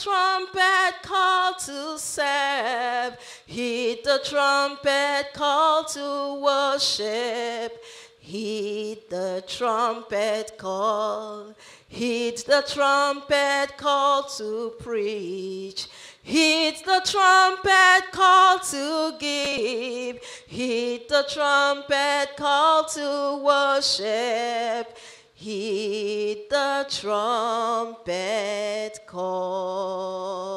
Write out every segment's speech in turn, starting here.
trumpet call to serve. Heed the trumpet call to worship. Heed the trumpet call. Heed the trumpet call to preach. Heed the trumpet call to give. Heed the trumpet call to worship. Heed the trumpet call.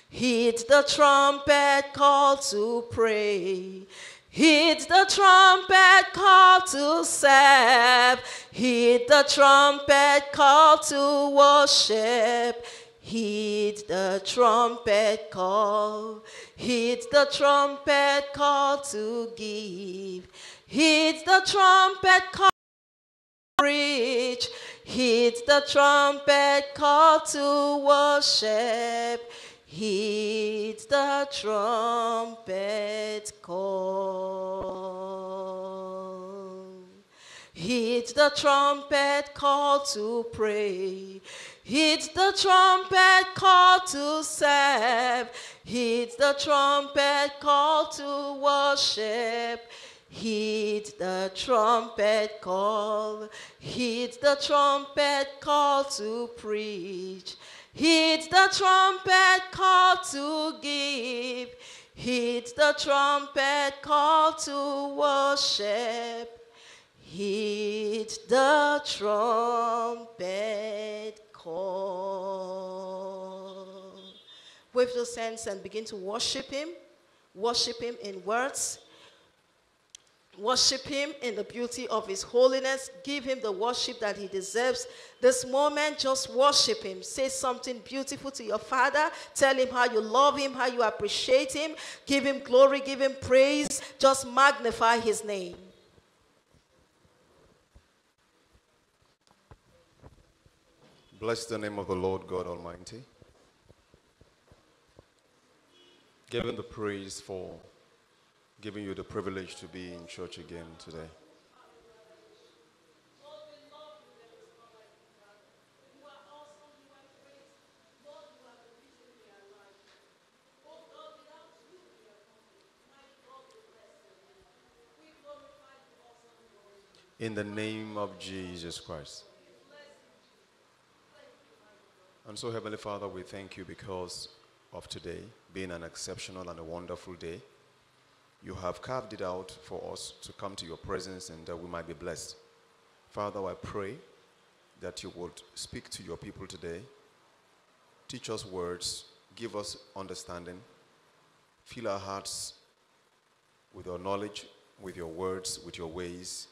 Heed the trumpet call to pray. Heed the trumpet call to serve. Heed the trumpet call to worship. Heed the trumpet call. Heed the trumpet call to give. Heed the trumpet call to preach. Heed the trumpet call to worship. Heed the trumpet call. Heed the trumpet call to pray. Heed the trumpet call to serve. Heed the trumpet call to worship. Heed the trumpet call. Heed the trumpet call to preach. Heed the trumpet call to give. Heed the trumpet call to worship. Heed the trumpet call. Wave those hands and begin to worship him. Worship him in words. Worship him in the beauty of his holiness. Give him the worship that he deserves. This moment, just worship him. Say something beautiful to your Father. Tell him how you love him, how you appreciate him. Give him glory, give him praise. Just magnify his name. Bless the name of the Lord God Almighty. Give him the praise for giving you the privilege to be in church again today. In the name of Jesus Christ. And so, Heavenly Father, we thank you because of today being an exceptional and a wonderful day. You have carved it out for us to come to your presence and that we might be blessed. Father, I pray that you would speak to your people today. Teach us words, give us understanding, fill our hearts with your knowledge, with your words, with your ways.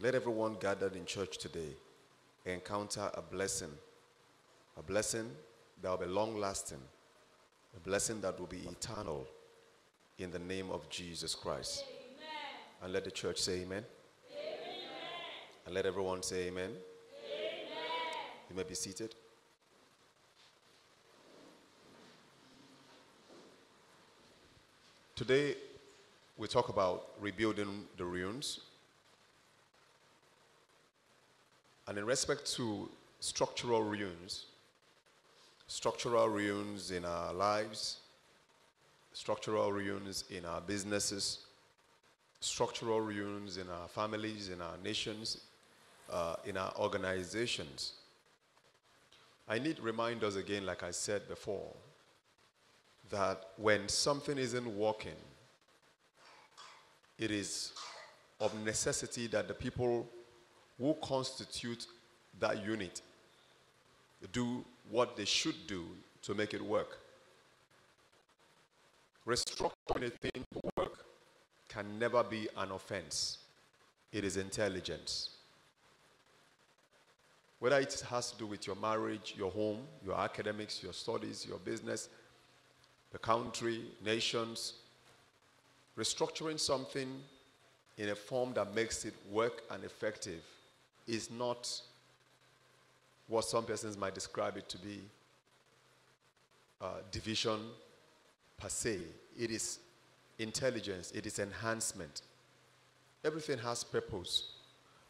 Let everyone gathered in church today encounter a blessing that will be long-lasting, a blessing that will be eternal, in the name of Jesus Christ. Amen. And let the church say amen. Amen. And let everyone say amen. Amen. You may be seated. Today, we talk about rebuilding the ruins. And in respect to structural ruins in our lives, structural ruins in our businesses, structural ruins in our families, in our nations, in our organizations. I need reminders again, like I said before, that when something isn't working, it is of necessity that the people who constitute that unit do what they should do to make it work. Restructuring anything to work can never be an offense. It is intelligence. Whether it has to do with your marriage, your home, your academics, your studies, your business, the country, nations, restructuring something in a form that makes it work and effective is not what some persons might describe it to be division per se. It is intelligence. It is enhancement. Everything has purpose.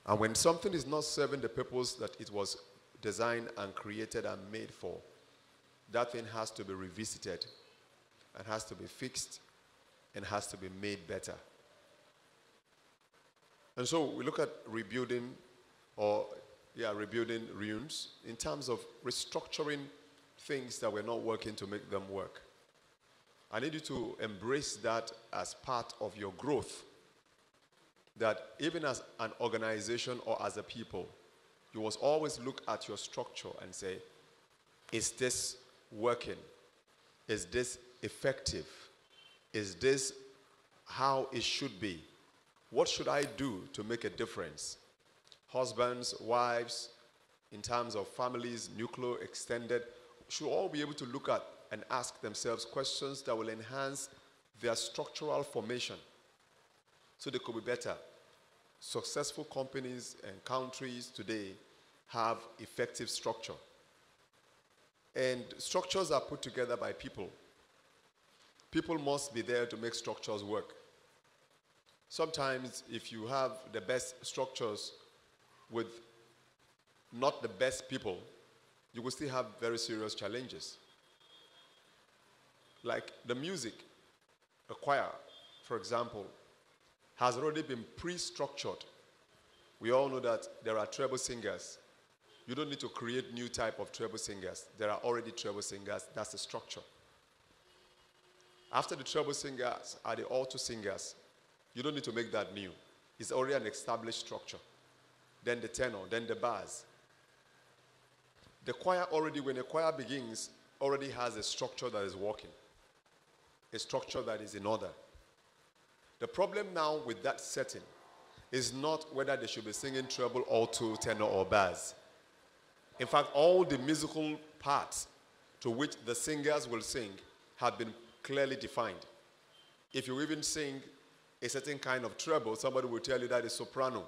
And when something is not serving the purpose that it was designed and created and made for, that thing has to be revisited and has to be fixed and has to be made better. And so we look at rebuilding ruins in terms of restructuring things that were not working to make them work. I need you to embrace that as part of your growth. That even as an organization or as a people, you must always look at your structure and say, is this working? Is this effective? Is this how it should be? What should I do to make a difference? Husbands, wives, in terms of families, nuclear, extended, should all be able to look at and ask themselves questions that will enhance their structural formation so they could be better. Successful companies and countries today have effective structure. And structures are put together by people. People must be there to make structures work. Sometimes if you have the best structures with not the best people, you will still have very serious challenges. Like the music, a choir, for example, has already been pre-structured. We all know that there are treble singers. You don't need to create new type of treble singers. There are already treble singers. That's the structure. After the treble singers are the alto singers. You don't need to make that new. It's already an established structure. Then the tenor, then the bass. The choir already, when a choir begins, already has a structure that is working. A structure that is in order. The problem now with that setting is not whether they should be singing treble, alto, tenor, or bass. In fact, all the musical parts to which the singers will sing have been clearly defined. If you even sing a certain kind of treble, somebody will tell you that is soprano.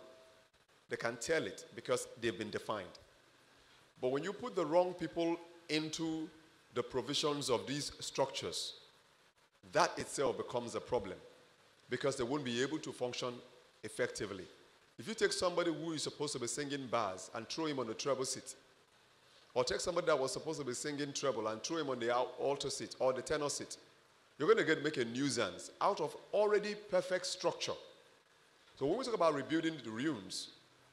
They can tell it because they've been defined. But when you put the wrong people into the provisions of these structures, that itself becomes a problem because they won't be able to function effectively. If you take somebody who is supposed to be singing bass and throw him on the treble seat, or take somebody that was supposed to be singing treble and throw him on the alto seat or the tenor seat, you're going to make a nuisance out of already perfect structure. So when we talk about rebuilding the ruins,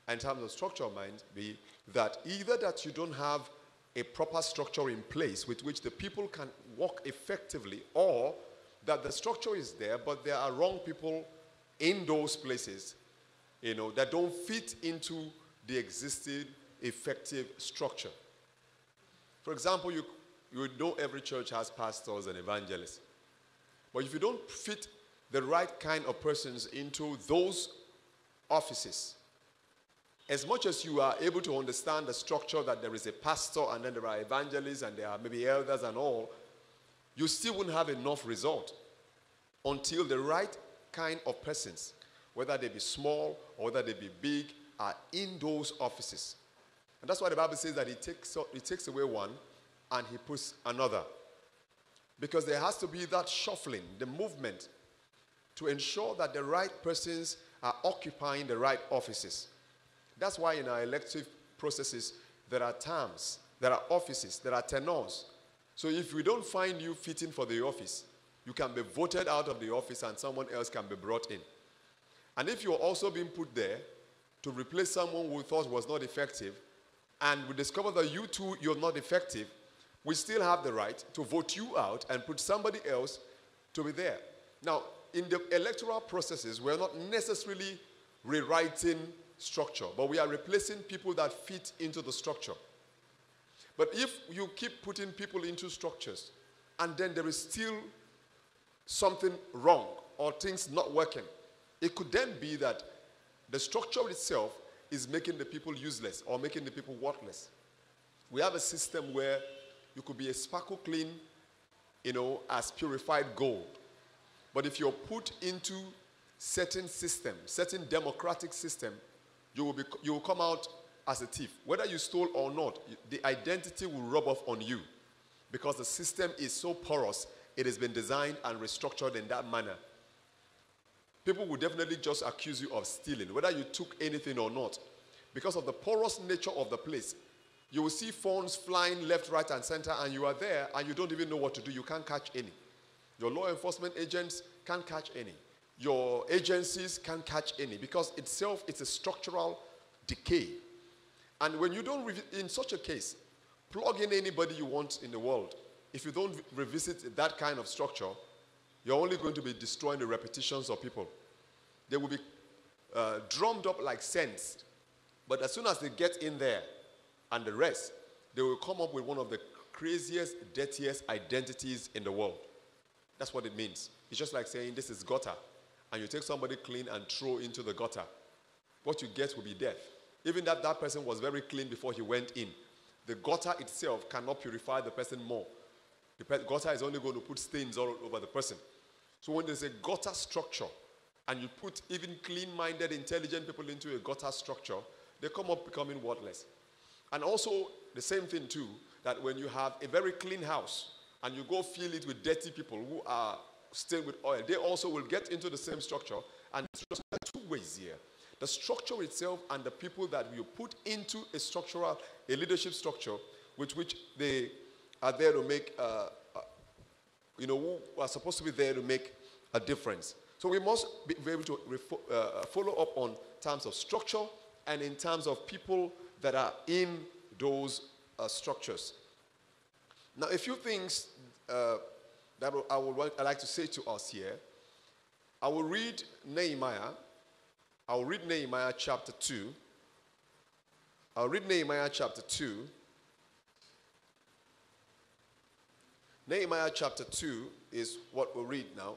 in terms of structure of mind, be that either that you don't have a proper structure in place with which the people can work effectively, or that the structure is there, but there are wrong people in those places, that don't fit into the existing effective structure. For example, you know every church has pastors and evangelists. But if you don't fit the right kind of persons into those offices, as much as you are able to understand the structure that there is a pastor and then there are evangelists and there are maybe elders and all, you still wouldn't have enough result until the right kind of persons, whether they be small or whether they be big, are in those offices. And that's why the Bible says that he takes away one and he puts another. Because there has to be that shuffling, the movement, to ensure that the right persons are occupying the right offices. That's why in our elective processes, there are terms, there are offices, there are tenors. So if we don't find you fitting for the office, you can be voted out of the office and someone else can be brought in. And if you're also being put there to replace someone we thought was not effective, and we discover that you too, you're not effective, we still have the right to vote you out and put somebody else to be there. Now, in the electoral processes, we're not necessarily rewriting structure, but we are replacing people that fit into the structure. But if you keep putting people into structures, and then there is still something wrong or things not working, it could then be that the structure itself is making the people useless or making the people worthless. We have a system where you could be a sparkle clean, as purified gold. But if you're put into certain system, certain democratic system, you will come out as a thief. Whether you stole or not, the identity will rub off on you because the system is so porous, it has been designed and restructured in that manner. People will definitely just accuse you of stealing, whether you took anything or not, because of the porous nature of the place. You will see phones flying left, right, and center, and you are there, and you don't even know what to do. You can't catch any. Your law enforcement agents can't catch any. Your agencies can't catch any, because itself, it's a structural decay. And when you don't, in such a case, plug in anybody you want in the world. If you don't revisit that kind of structure, you're only going to be destroying the reputations of people. They will be drummed up like scents. But as soon as they get in there and the rest, they will come up with one of the craziest, dirtiest identities in the world. That's what it means. It's just like saying this is gutter, and you take somebody clean and throw into the gutter. What you get will be death. Even that person was very clean before he went in. The gutter itself cannot purify the person more. The gutter is only going to put stains all over the person. So when there's a gutter structure, and you put even clean-minded, intelligent people into a gutter structure, they come up becoming worthless. And also, the same thing too, that when you have a very clean house, and you go fill it with dirty people who are stained with oil, they also will get into the same structure. And there are two ways here. The structure itself and the people that you put into a leadership structure, with which they are there to make, who are supposed to be there to make a difference. So we must be able to follow up on terms of structure and in terms of people that are in those structures. Now, a few things that I'd like to say to us here. I will read Nehemiah. I will read Nehemiah chapter 2. I'll read Nehemiah chapter 2. Nehemiah chapter 2 is what we'll read now.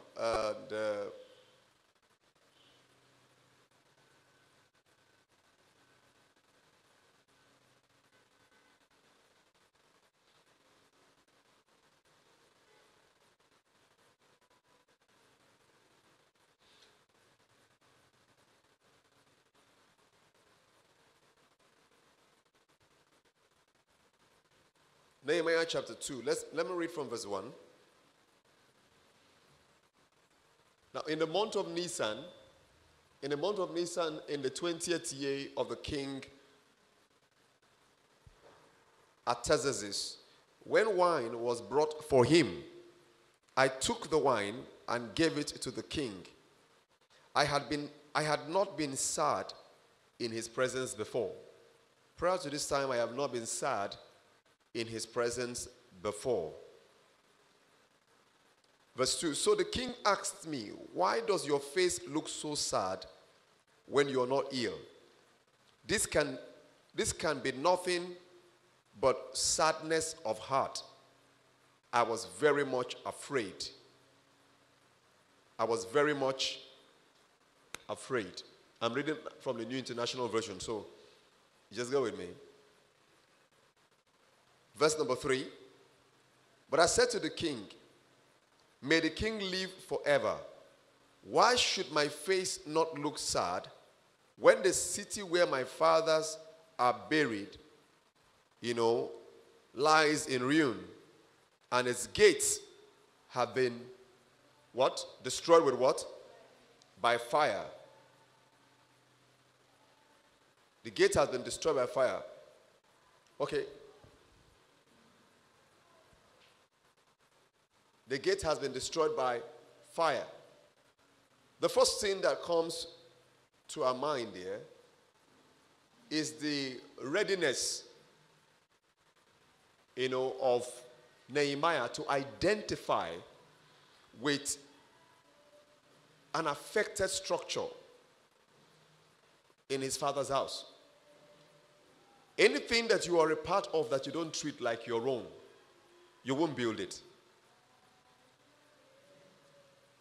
Nehemiah chapter 2. Let me read from verse 1. Now, in the month of Nisan, in the 20th year of the king Artaxerxes, when wine was brought for him, I took the wine and gave it to the king. I had not been sad in his presence before. Prior to this time, I have not been sad in his presence before. Verse 2, so the king asked me, why does your face look so sad when you're not ill? This can be nothing but sadness of heart. I was very much afraid. I was very much afraid. I'm reading from the New International Version, so just go with me. Verse number 3. But I said to the king, may the king live forever. Why should my face not look sad when the city where my fathers are buried, lies in ruin, and its gates have been, what? Destroyed with what? By fire. The gate has been destroyed by fire. Okay. The gate has been destroyed by fire. The first thing that comes to our mind here is the readiness, of Nehemiah to identify with an affected structure in his father's house. Anything that you are a part of that you don't treat like your own, you won't build it.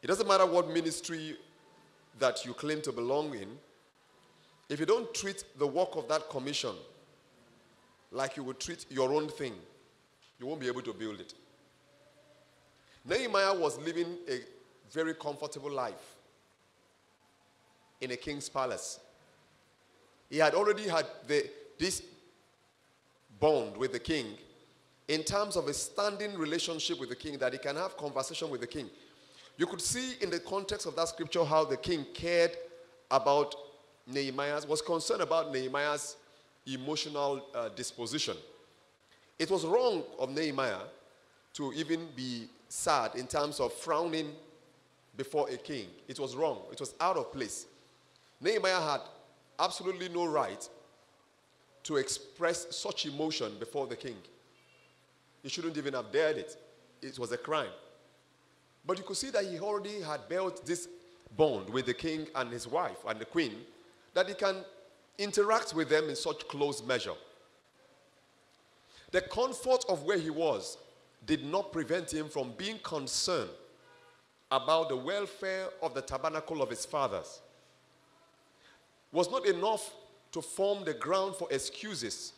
It doesn't matter what ministry that you claim to belong in. If you don't treat the work of that commission like you would treat your own thing, you won't be able to build it. Nehemiah was living a very comfortable life in a king's palace. He had already had this bond with the king in terms of a standing relationship with the king, that he can have conversation with the king. You could see in the context of that scripture how the king cared about was concerned about Nehemiah's emotional disposition. It was wrong of Nehemiah to even be sad in terms of frowning before a king. It was wrong. It was out of place. Nehemiah had absolutely no right to express such emotion before the king. He shouldn't even have dared it. It was a crime. But you could see that he already had built this bond with the king and his wife and the queen, that he can interact with them in such close measure. The comfort of where he was did not prevent him from being concerned about the welfare of the tabernacle of his fathers. It was not enough to form the ground for excuses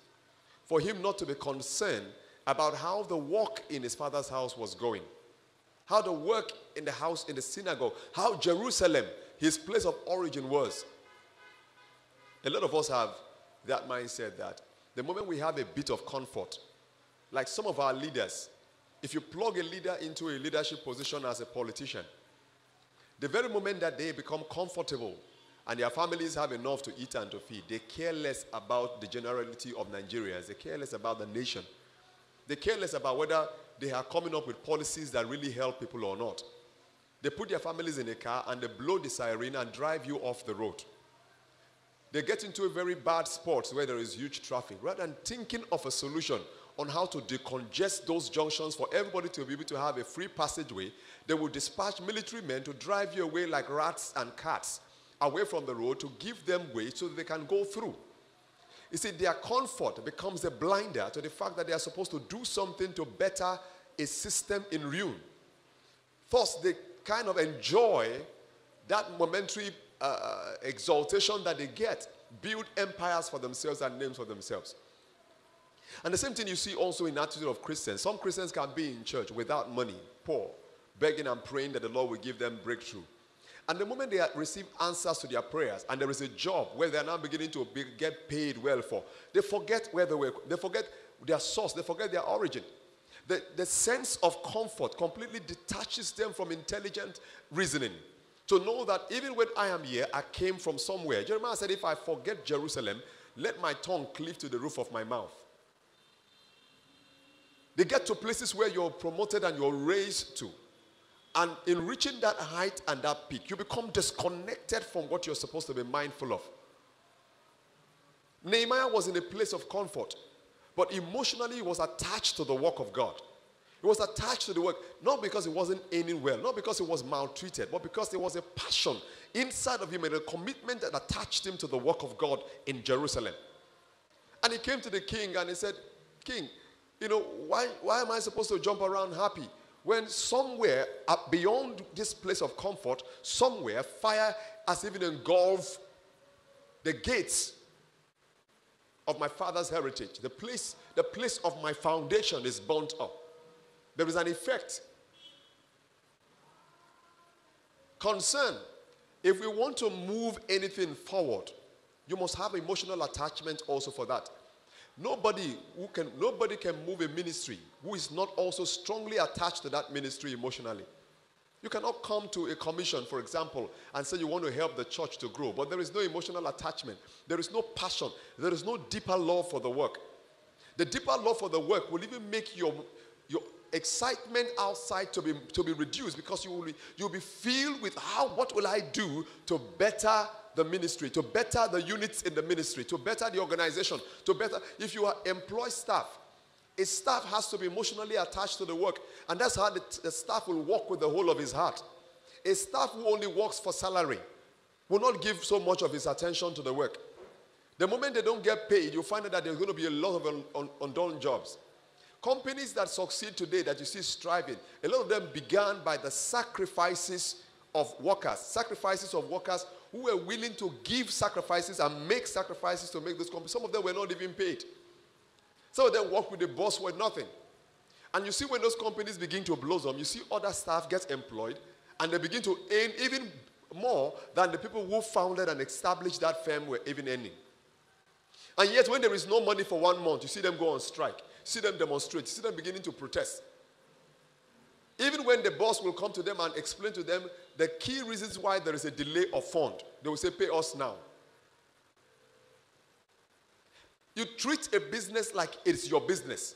for him not to be concerned about how the work in his father's house was going, how the work in the house, in the synagogue, how Jerusalem, his place of origin, was. A lot of us have that mindset that the moment we have a bit of comfort, like some of our leaders, if you plug a leader into a leadership position as a politician, the very moment that they become comfortable and their families have enough to eat and to feed, they care less about the generality of Nigerians. They care less about the nation. They care less about whether they are coming up with policies that really help people or not. They put their families in a car and they blow the siren and drive you off the road. They get into a very bad spot where there is huge traffic. Rather than thinking of a solution on how to decongest those junctions for everybody to be able to have a free passageway, they will dispatch military men to drive you away like rats and cats away from the road to give them way so that they can go through. You see, their comfort becomes a blinder to the fact that they are supposed to do something to better a system in ruin. Thus, they kind of enjoy that momentary exaltation that they get, build empires for themselves and names for themselves. And the same thing you see also in the attitude of Christians. Some Christians can be in church without money, poor, begging and praying that the Lord will give them breakthrough. And the moment they receive answers to their prayers, and there is a job where they are now beginning to get paid well for, they forget where they were. They forget their source. They forget their origin. The sense of comfort completely detaches them from intelligent reasoning. To know that even when I am here, I came from somewhere. Jeremiah said, if I forget Jerusalem, let my tongue cleave to the roof of my mouth. They get to places where you're promoted and you're raised to. And in reaching that height and that peak, you become disconnected from what you're supposed to be mindful of. Nehemiah was in a place of comfort, but emotionally he was attached to the work of God. He was attached to the work, not because he wasn't earning well, not because he was maltreated, but because there was a passion inside of him and a commitment that attached him to the work of God in Jerusalem. And he came to the king and he said, King, why am I supposed to jump around happy when somewhere beyond this place of comfort, somewhere fire has even engulfed the gates of my father's heritage? The place of my foundation is burnt up. There is an effect. Concern. If we want to move anything forward, you must have emotional attachment also for that. Nobody can move a ministry who is not also strongly attached to that ministry emotionally. You cannot come to a commission, for example, and say you want to help the church to grow, but there is no emotional attachment. There is no passion. There is no deeper love for the work. The deeper love for the work will even make your excitement outside to be reduced, because you'll be filled with what will I do to better the ministry, to better the units in the ministry, to better the organization, if you employ staff, a staff has to be emotionally attached to the work, and that's how the staff will work with the whole of his heart. A staff who only works for salary will not give so much of his attention to the work. The moment they don't get paid, you'll find out that there's going to be a lot of undone jobs. Companies that succeed today, that you see striving, a lot of them began by the sacrifices of workers who were willing to give sacrifices and make sacrifices to make those companies. Some of them were not even paid. Some of them worked with the boss for nothing. And you see, when those companies begin to blossom, you see other staff get employed, and they begin to earn even more than the people who founded and established that firm were even earning. And yet, when there is no money for 1 month, you see them go on strike. See them demonstrate. You see them beginning to protest. Even when the boss will come to them and explain to them the key reasons why there is a delay of fund, they will say, pay us now. You treat a business like it's your business.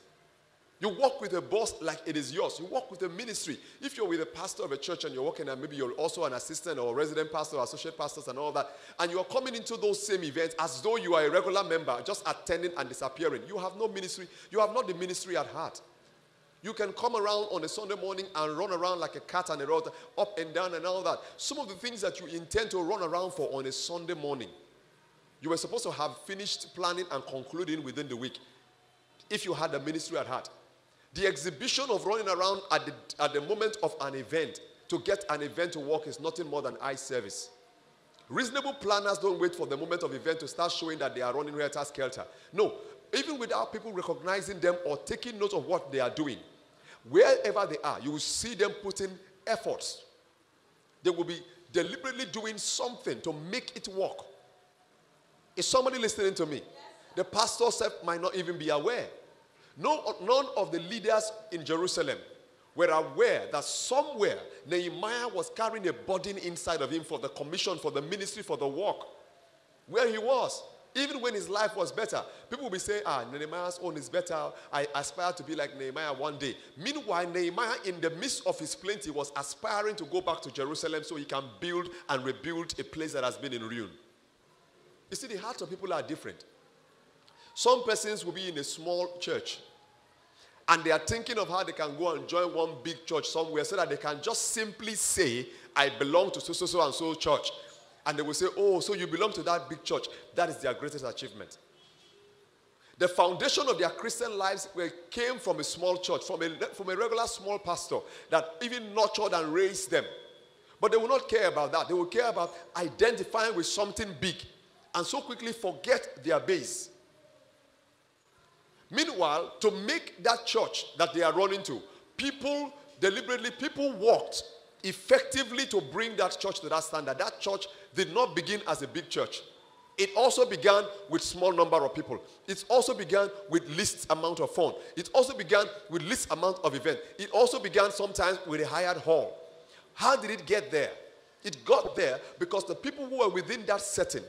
You work with a boss like it is yours. You work with a ministry. If you're with a pastor of a church and you're working, and maybe you're also an assistant or a resident pastor or associate pastors and all that, and you're coming into those same events as though you are a regular member, just attending and disappearing, you have no ministry. You have not the ministry at heart. You can come around on a Sunday morning and run around like a cat and a rat, up and down and all that. Some of the things that you intend to run around for on a Sunday morning, you were supposed to have finished planning and concluding within the week if you had the ministry at heart. The exhibition of running around at the moment of an event to get an event to work is nothing more than eye service. Reasonable planners don't wait for the moment of event to start showing that they are running helter-skelter. No, even without people recognizing them or taking note of what they are doing, wherever they are, you will see them putting efforts. They will be deliberately doing something to make it work. Is somebody listening to me? Yes. The pastor self might not even be aware. None of the leaders in Jerusalem were aware that somewhere Nehemiah was carrying a burden inside of him for the commission, for the ministry, for the work. Where he was, even when his life was better, people will be saying, Nehemiah's own is better. I aspire to be like Nehemiah one day. Meanwhile, Nehemiah, in the midst of his plenty, was aspiring to go back to Jerusalem so he can build and rebuild a place that has been in ruin. You see, the hearts of people are different. Some persons will be in a small church and they are thinking of how they can go and join one big church somewhere so that they can just simply say, I belong to so and so church. And they will say, oh, so you belong to that big church. That is their greatest achievement. The foundation of their Christian lives came from a small church, from a regular small pastor that even nurtured and raised them. But they will not care about that. They will care about identifying with something big and so quickly forget their base. Meanwhile, to make that church that they are running to, people worked effectively to bring that church to that standard. That church did not begin as a big church. It also began with small number of people. It also began with least amount of funds. It also began with least amount of events. It also began sometimes with a hired hall. How did it get there? It got there because the people who were within that setting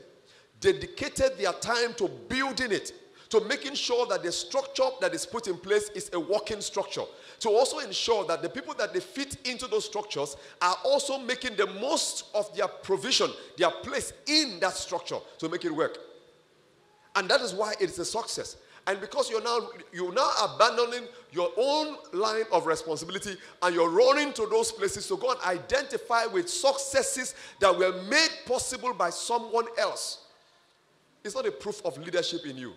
dedicated their time to building it, to making sure that the structure that is put in place is a working structure, to also ensure that the people that they fit into those structures are also making the most of their provision, their place in that structure to make it work. And that is why it is a success. And because you're now abandoning your own line of responsibility and you're running to those places to go and identify with successes that were made possible by someone else. It's not a proof of leadership in you.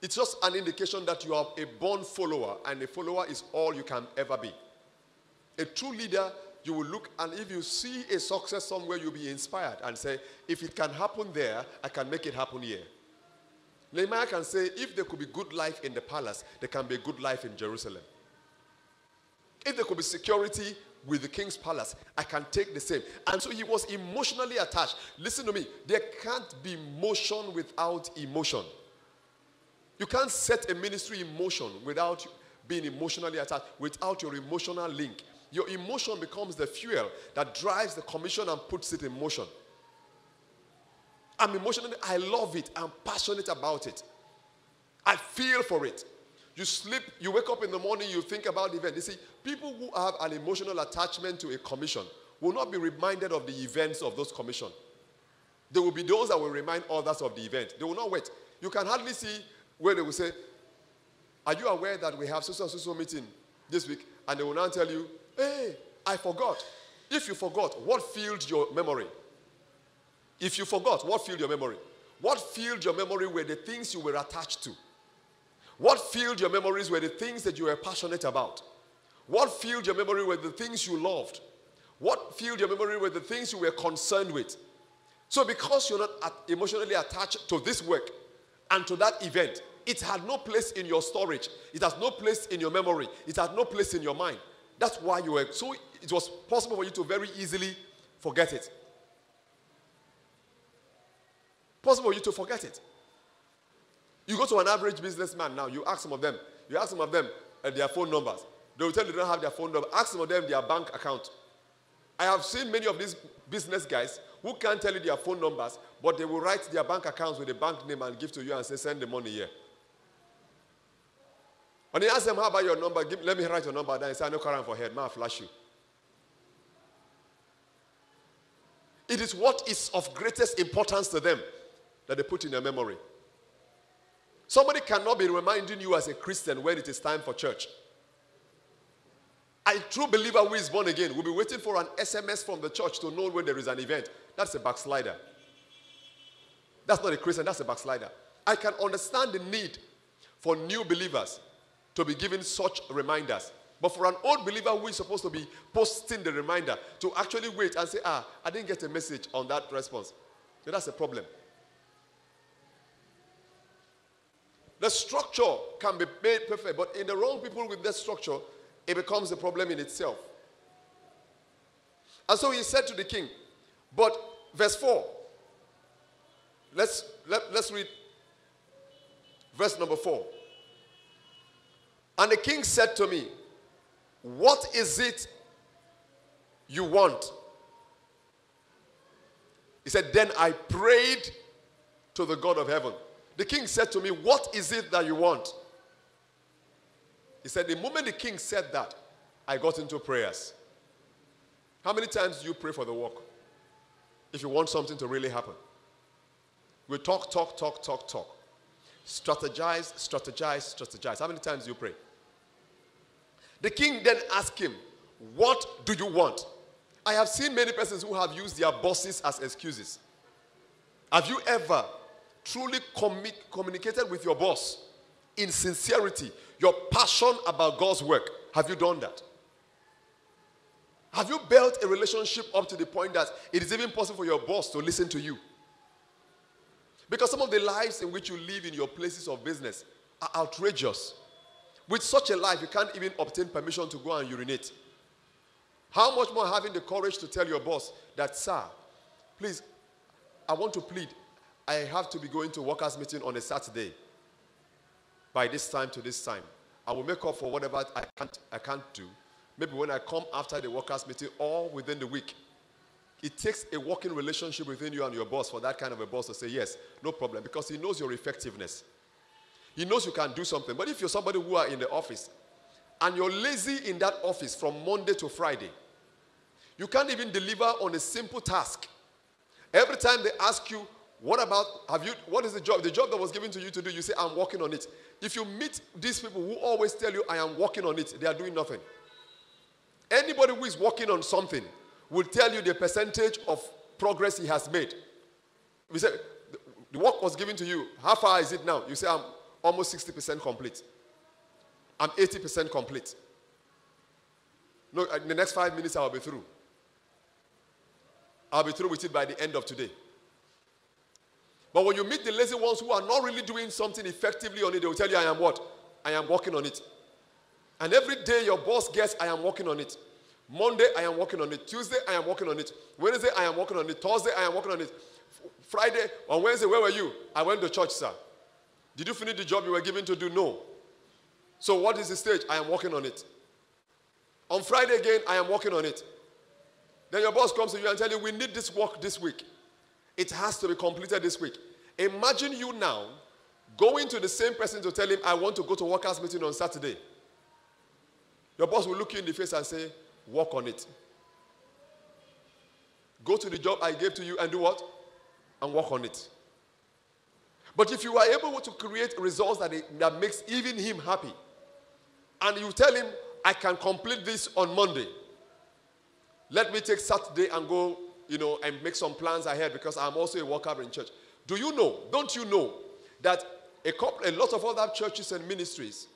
It's just an indication that you are a born follower, and a follower is all you can ever be. A true leader, you will look, and if you see a success somewhere, you'll be inspired and say, if it can happen there, I can make it happen here. Nehemiah can say, if there could be good life in the palace, there can be a good life in Jerusalem. If there could be security with the king's palace, I can take the same. And so he was emotionally attached. Listen to me, there can't be motion without emotion. You can't set a ministry in motion without being emotionally attached, without your emotional link. Your emotion becomes the fuel that drives the commission and puts it in motion. I'm emotionally, I love it. I'm passionate about it. I feel for it. You sleep, you wake up in the morning, you think about the event. You see, people who have an emotional attachment to a commission will not be reminded of the events of those commissions. There will be those that will remind others of the event. They will not wait. You can hardly see where they will say, are you aware that we have so meeting this week? And they will now tell you, hey, I forgot. If you forgot, what filled your memory? If you forgot, what filled your memory? What filled your memory were the things you were attached to. What filled your memories were the things that you were passionate about. What filled your memory were the things you loved. What filled your memory were the things you were concerned with. So because you're not emotionally attached to this work and to that event, it had no place in your storage. It has no place in your memory. It has no place in your mind. That's why you were, so it was possible for you to very easily forget it. Possible for you to forget it. You go to an average businessman now, you ask some of them their phone numbers. They will tell you they don't have their phone number. Ask some of them their bank account. I have seen many of these business guys who can't tell you their phone numbers, but they will write their bank accounts with a bank name and give to you and say, send the money here. When he asked them, how about your number? Let me write your number down. He said, I know Quran for head. Man, I'll flash you. It is what is of greatest importance to them that they put in their memory. Somebody cannot be reminding you as a Christian when it is time for church. A true believer who is born again will be waiting for an SMS from the church to know when there is an event. That's a backslider. That's not a Christian, that's a backslider. I can understand the need for new believers to be given such reminders. But for an old believer who is supposed to be posting the reminder, to actually wait and say, I didn't get a message on that response. So that's a problem. The structure can be made perfect, but in the wrong people with that structure, it becomes a problem in itself. And so he said to the king, but verse 4, let's read verse number 4. And the king said to me, what is it you want? He said, then I prayed to the God of heaven. The king said to me, what is it that you want? He said, the moment the king said that, I got into prayers. How many times do you pray for the work? If you want something to really happen. We talk. Strategize. How many times do you pray? The king then asked him, what do you want? I have seen many persons who have used their bosses as excuses. Have you ever truly communicated with your boss in sincerity, your passion about God's work? Have you done that? Have you built a relationship up to the point that it is even possible for your boss to listen to you? Because some of the lives in which you live in your places of business are outrageous. With such a life, you can't even obtain permission to go and urinate. How much more having the courage to tell your boss that, sir, please, I want to plead. I have to be going to workers' meeting on a Saturday by this time to this time. I will make up for whatever I can't do. Maybe when I come after the workers' meeting or within the week. It takes a working relationship between you and your boss for that kind of a boss to say, yes, no problem, because he knows your effectiveness. He knows you can do something. But if you're somebody who are in the office and you're lazy in that office from Monday to Friday, you can't even deliver on a simple task. Every time they ask you, what is the job? The job that was given to you to do, you say, I'm working on it. If you meet these people who always tell you, I am working on it, they are doing nothing. Anybody who is working on something will tell you the percentage of progress he has made. We say, the work was given to you. How far is it now? You say, I'm almost 60% complete. I'm 80% complete. No, in the next 5 minutes, I'll be through. I'll be through with it by the end of today. But when you meet the lazy ones who are not really doing something effectively on it, they will tell you, I am what? I am working on it. And every day your boss gets, I am working on it. Monday, I am working on it. Tuesday, I am working on it. Wednesday, I am working on it. Thursday, I am working on it. Friday, on Wednesday, where were you? I went to church, sir. Did you finish the job you were given to do? No. So what is the stage? I am working on it. On Friday again, I am working on it. Then your boss comes to you and tells you, we need this work this week. It has to be completed this week. Imagine you now going to the same person to tell him, I want to go to workers' meeting on Saturday. Your boss will look you in the face and say, work on it. Go to the job I gave to you and do what? And work on it. But if you are able to create results that makes even him happy, and you tell him, I can complete this on Monday. Let me take Saturday and go, and make some plans ahead because I'm also a worker in church. Don't you know that a lot of other churches and ministries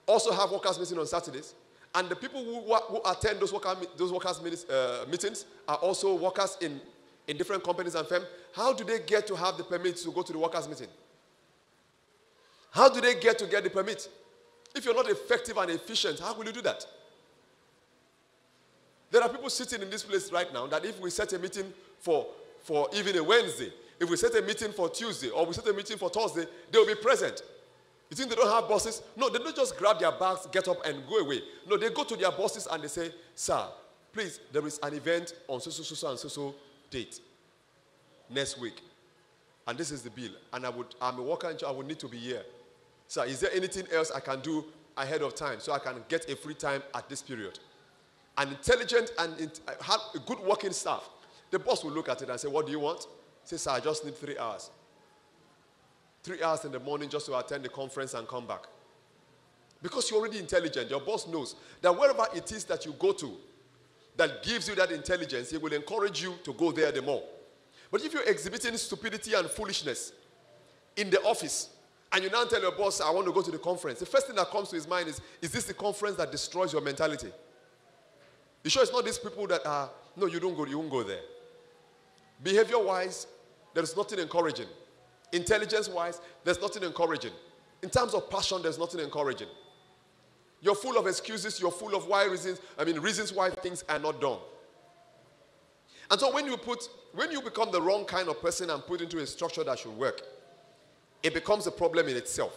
also have workers' meetings on Saturdays? And the people who attend those workers' meetings are also workers in different companies and firms. How do they get to have the permit to go to the workers' meeting? How do they get the permit? If you're not effective and efficient, how will you do that? There are people sitting in this place right now that if we set a meeting for even a Wednesday, if we set a meeting for Tuesday, or we set a meeting for Thursday, they will be present. You think they don't have bosses? No, they don't just grab their bags, get up, and go away. No, they go to their bosses and they say, sir, please, there is an event on so date next week. And this is the bill. And I'm a worker, and I would need to be here. Sir, is there anything else I can do ahead of time so I can get a free time at this period. An intelligent and have a good working staff. The boss will look at it and say, what do you want? Say, sir, I just need 3 hours. 3 hours in the morning just to attend the conference and come back. Because you're already intelligent. Your boss knows that wherever it is that you go to that gives you that intelligence, he will encourage you to go there the more. But if you're exhibiting stupidity and foolishness in the office, and you now tell your boss, I want to go to the conference, the first thing that comes to his mind is this the conference that destroys your mentality? You sure it's not these people that are, no, you don't go, you won't go there. Behavior-wise, there is nothing encouraging. Intelligence-wise, there's nothing encouraging. In terms of passion, there's nothing encouraging. You're full of excuses, you're full of reasons why things are not done. And so when you become the wrong kind of person and put into a structure that should work, it becomes a problem in itself.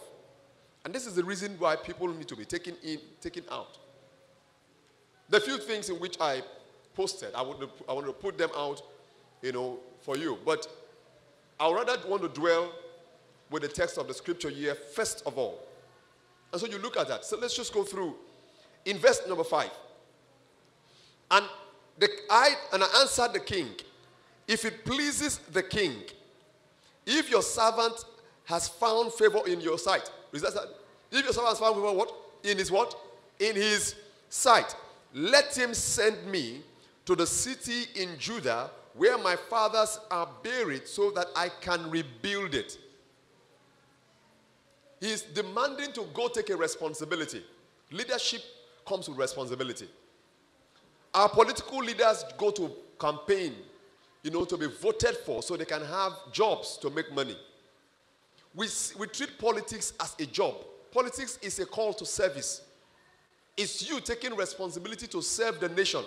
And this is the reason why people need to be taken out. The few things in which I posted, I want to put them out, for you. But I would rather want to dwell with the text of the scripture here first of all. And so you look at that. So let's just go through. In verse number 5. And I answered the king, if it pleases the king, if your servant has found favor in your sight. If your servant has found favor what? In his what? In his sight. Let him send me to the city in Judah where my fathers are buried so that I can rebuild it. He is demanding to go take a responsibility. Leadership comes with responsibility. Our political leaders go to campaign, to be voted for so they can have jobs to make money. We treat politics as a job. Politics is a call to service. It's you taking responsibility to serve the nation,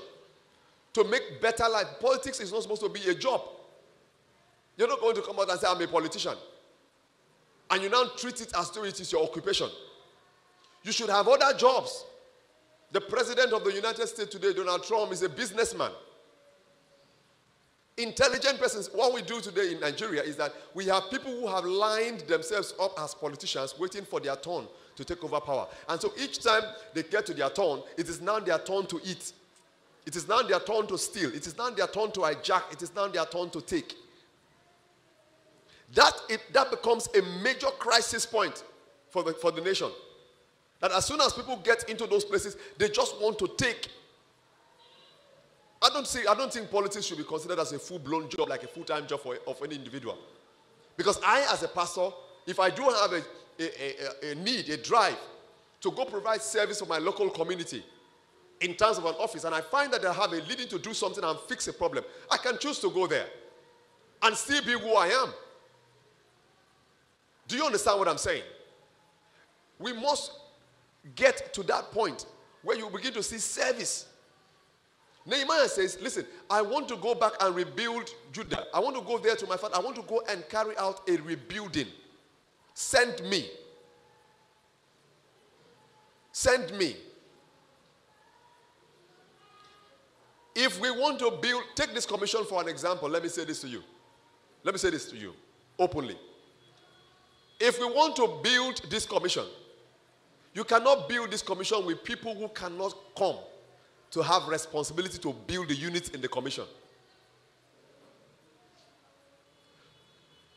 to make better life. Politics is not supposed to be a job. You're not going to come out and say, I'm a politician. And you now treat it as though it is your occupation. You should have other jobs. The president of the United States today, Donald Trump, is a businessman. Intelligent persons, what we do today in Nigeria is that we have people who have lined themselves up as politicians waiting for their turn to take over power. And so each time they get to their turn, it is now their turn to eat. It is now their turn to steal. It is now their turn to hijack. It is now their turn to take. That becomes a major crisis point for the nation. That as soon as people get into those places, they just want to take. I don't think politics should be considered as a full-blown job, like a full-time job of any individual. Because I, as a pastor, if I do have a need, a drive to go provide service for my local community in terms of an office, and I find that I have a leading to do something and fix a problem, I can choose to go there and still be who I am. Do you understand what I'm saying? We must get to that point where you begin to see service. Nehemiah says, listen, I want to go back and rebuild Judah. I want to go there to my father. I want to go and carry out a rebuilding. Send me. Send me. If we want to build, take this commission for an example. Let me say this to you. Let me say this to you openly. If we want to build this commission, you cannot build this commission with people who cannot come to have responsibility to build the units in the commission.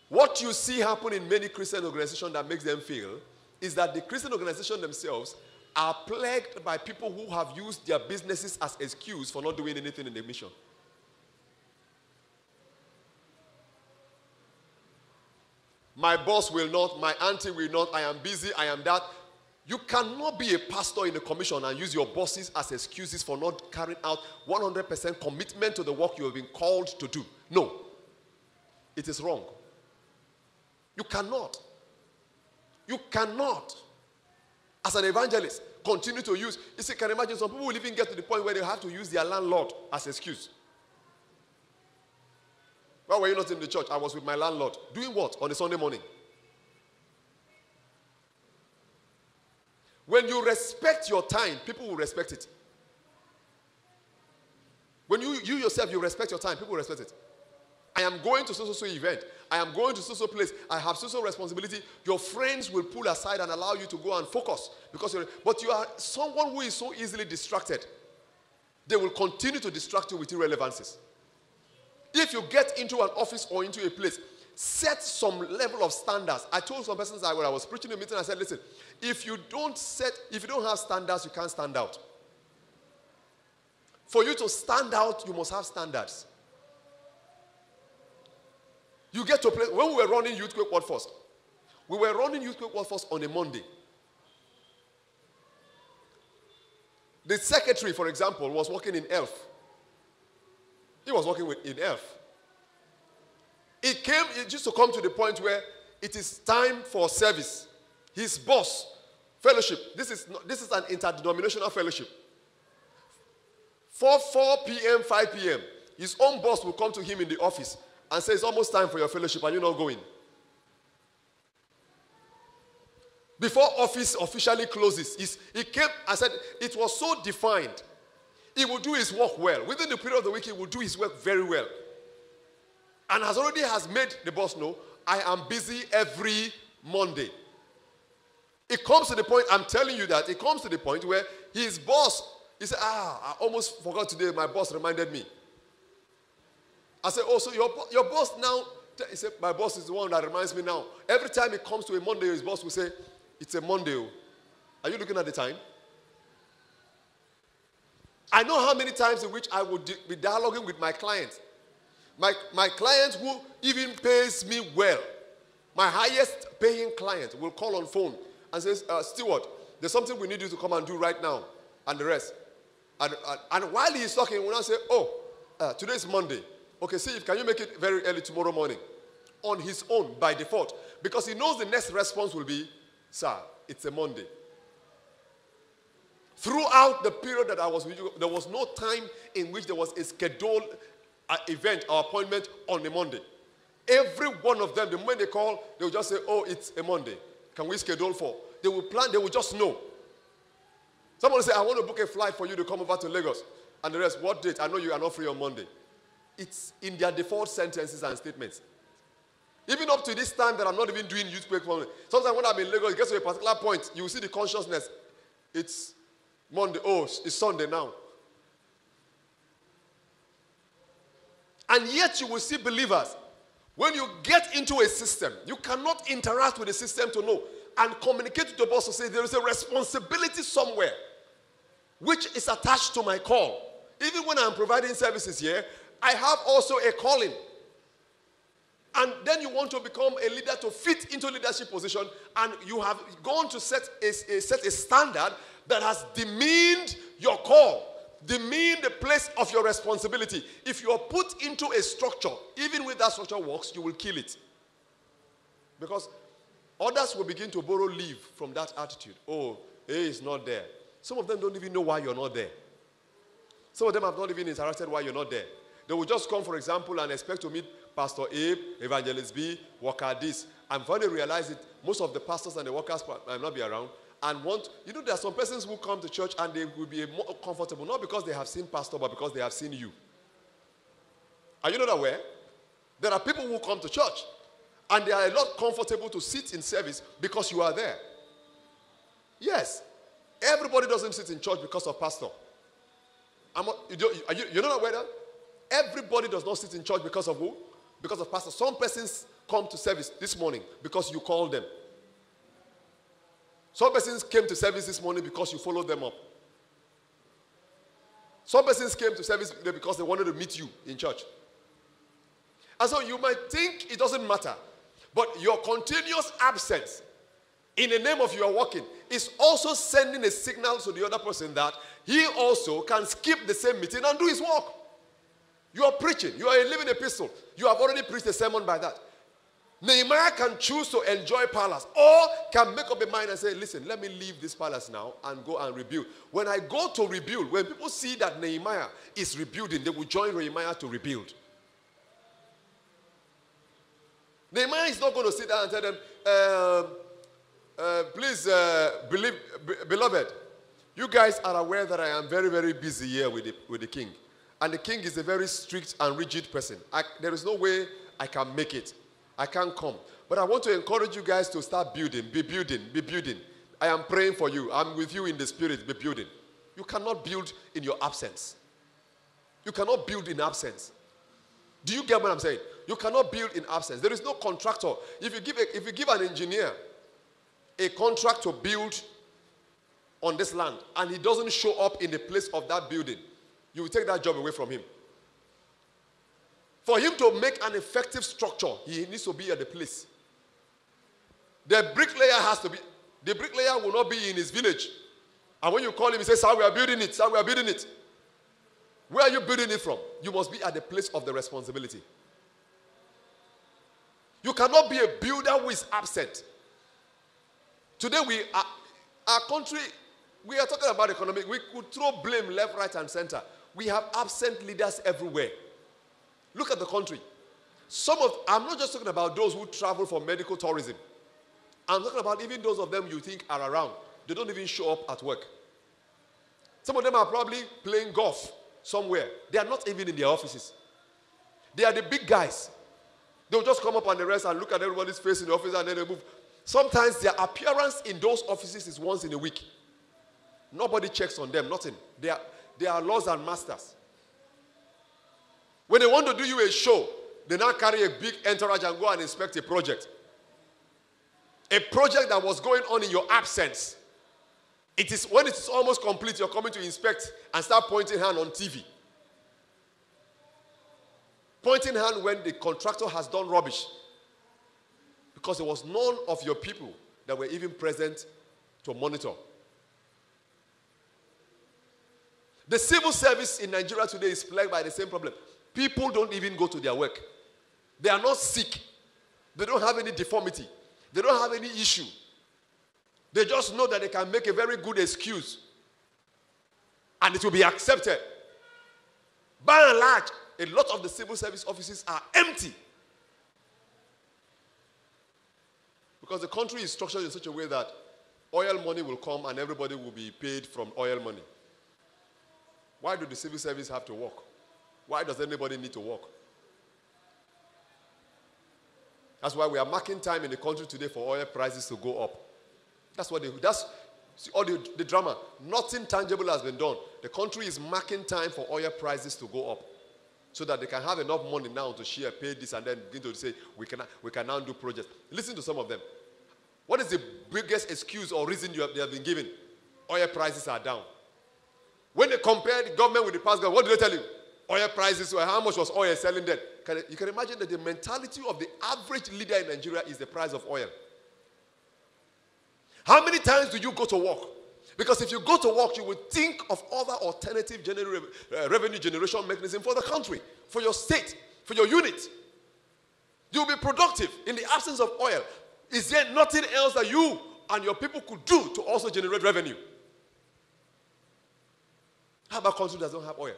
What you see happen in many Christian organizations that makes them fail is that the Christian organizations themselves are plagued by people who have used their businesses as excuse for not doing anything in the mission. My boss will not, my auntie will not, I am busy, I am that. You cannot be a pastor in a commission and use your bosses as excuses for not carrying out 100% commitment to the work you have been called to do. No. It is wrong. You cannot. You cannot, as an evangelist, continue to use. You see, can imagine some people will even get to the point where they have to use their landlord as excuse. Why were you not in the church? I was with my landlord. Doing what on a Sunday morning? When you respect your time, people will respect it. When you yourself, you respect your time, people will respect it. I am going to so event. I am going to so place. I have so responsibility. Your friends will pull aside and allow you to go and focus. But you are someone who is so easily distracted. They will continue to distract you with irrelevancies. If you get into an office or into a place, set some level of standards. I told some persons when I was preaching a meeting, I said, listen, if you don't have standards, you can't stand out. For you to stand out, you must have standards. You get to a place, when we were running Youth Quake Workforce, we were running Youth Quake Workforce on a Monday. The secretary, for example, was working in ELF. He was working in ELF. It used to come to the point where it is time for service. His boss, fellowship, this is an interdenominational fellowship. 4 p.m., 5 p.m., his own boss will come to him in the office and say, it's almost time for your fellowship, and you're not going. Before office officially closes, he came and said it was so defined. He will do his work well. Within the period of the week, he will do his work very well. And has made the boss know, I am busy every Monday. It comes to the point, I'm telling you that, it comes to the point where his boss, he said, I almost forgot today, my boss reminded me. I said, oh, so your boss now, he said, my boss is the one that reminds me now. Every time it comes to a Monday, his boss will say, it's a Monday. Are you looking at the time? I know how many times in which I would be dialoguing with my clients. My client who even pays me well, my highest paying client will call on phone and says, Steward, there's something we need you to come and do right now, and the rest. And while he's talking, we'll now say, today is Monday. Okay, can you make it very early tomorrow morning? On his own, by default. Because he knows the next response will be, sir, it's a Monday. Throughout the period that I was with you, there was no time in which there was a scheduled event or appointment on a Monday. Every one of them, the moment they call, they will just say, oh, it's a Monday. Can we schedule for? They will plan, they will just know. Someone will say, I want to book a flight for you to come over to Lagos. And the rest, what date? I know you are not free on Monday. It's in their default sentences and statements. Even up to this time that I'm not even doing youth break for me. Sometimes when I'm in Lagos, it gets to a particular point, you will see the consciousness. It's Monday. Oh, it's Sunday now. And yet you will see believers. When you get into a system, you cannot interact with the system to know and communicate to the boss to say there is a responsibility somewhere which is attached to my call. Even when I'm providing services here, I have also a calling. And then you want to become a leader to fit into leadership position, and you have gone to set a standard that has demeaned your call, demeaned the place of your responsibility. If you are put into a structure, even when that structure works, you will kill it. Because others will begin to borrow leave from that attitude. Oh, A is not there. Some of them don't even know why you're not there. Some of them have not even interacted why you're not there. They will just come, for example, and expect to meet Pastor Abe, Evangelist B, worker this. And when they realize it, most of the pastors and the workers might not be around and there are some persons who come to church and they will be more comfortable, not because they have seen pastor, but because they have seen you. Are you not aware? There are people who come to church and they are a lot comfortable to sit in service because you are there. Yes. Everybody doesn't sit in church because of pastor. You're not aware that? Everybody does not sit in church because of who? Because of pastor. Some persons come to service this morning because you called them. Some persons came to service this morning because you followed them up. Some persons came to service because they wanted to meet you in church. And so you might think it doesn't matter, but your continuous absence in the name of your working is also sending a signal to the other person that he also can skip the same meeting and do his work. You are preaching. You are a living epistle. You have already preached a sermon by that. Nehemiah can choose to enjoy palace or can make up a mind and say, listen, let me leave this palace now and go and rebuild. When I go to rebuild, when people see that Nehemiah is rebuilding, they will join Nehemiah to rebuild. Nehemiah is not going to sit down and tell them, please, beloved, you guys are aware that I am very, very busy here with the king. And the king is a very strict and rigid person. There is no way I can make it. I can't come. But I want to encourage you guys to start building. Be building. Be building. I am praying for you. I'm with you in the spirit. Be building. You cannot build in your absence. You cannot build in absence. Do you get what I'm saying? You cannot build in absence. There is no contractor. If you give an engineer a contract to build on this land and he doesn't show up in the place of that building, you will take that job away from him. For him to make an effective structure, he needs to be at the place. The bricklayer will not be in his village. And when you call him, he says, sir, we are building it. Sir, we are building it. Where are you building it from? You must be at the place of the responsibility. You cannot be a builder who is absent. Today, our country, we are talking about economic. We could throw blame left, right, and center. We have absent leaders everywhere. Look at the country. I'm not just talking about those who travel for medical tourism. I'm talking about even those of them you think are around. They don't even show up at work. Some of them are probably playing golf somewhere. They are not even in their offices. They are the big guys. They'll just come up on the rest and look at everybody's face in the office and then they move. Sometimes their appearance in those offices is once in a week. Nobody checks on them, nothing. They are lords and masters. When they want to do you a show, they now carry a big entourage and go and inspect a project. A project that was going on in your absence. When it's almost complete, you're coming to inspect and start pointing hand on TV. Pointing hand when the contractor has done rubbish. Because there was none of your people that were even present to monitor. The civil service in Nigeria today is plagued by the same problem. People don't even go to their work. They are not sick. They don't have any deformity. They don't have any issue. They just know that they can make a very good excuse. And it will be accepted. By and large, a lot of the civil service offices are empty. Because the country is structured in such a way that oil money will come and everybody will be paid from oil money. Why do the civil service have to work? Why does anybody need to work? That's why we are marking time in the country today for oil prices to go up. That's all the drama. Nothing tangible has been done. The country is marking time for oil prices to go up so that they can have enough money now to share, pay this, and then begin to say, we can now do projects. Listen to some of them. What is the biggest excuse or reason they have been given? Oil prices are down. When they compare the government with the past government, what do they tell you? Oil prices, how much was oil selling then? You can imagine that the mentality of the average leader in Nigeria is the price of oil. How many times do you go to work? Because if you go to work, you will think of other alternative revenue generation mechanism for the country, for your state, for your unit. You'll be productive in the absence of oil. Is there nothing else that you and your people could do to also generate revenue? How about countries that don't have oil?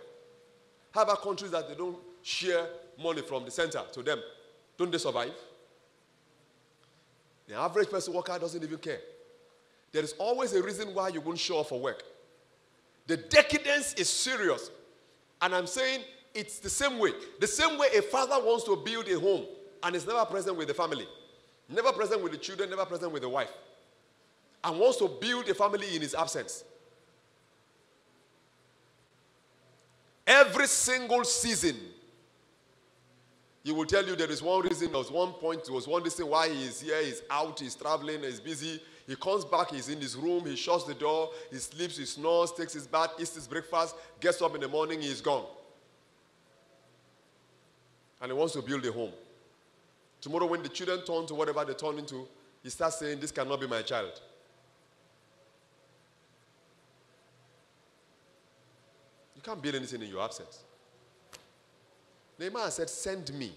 How about countries that they don't share money from the center to them? Don't they survive? The average person worker doesn't even care. There is always a reason why you won't show up for work. The decadence is serious. And I'm saying it's the same way. The same way a father wants to build a home and is never present with the family. Never present with the children, never present with the wife. And wants to build a family in his absence. Every single season, he will tell you there is one reason, there was one point, there was one reason why he is here, he's out, he's traveling, he's busy. He comes back, he's in his room, he shuts the door, he sleeps, he snores, takes his bath, eats his breakfast, gets up in the morning, he is gone. And he wants to build a home. Tomorrow when the children turn to whatever they turn into, he starts saying, this cannot be my child. You can't build anything in your absence. Nehemiah said, send me.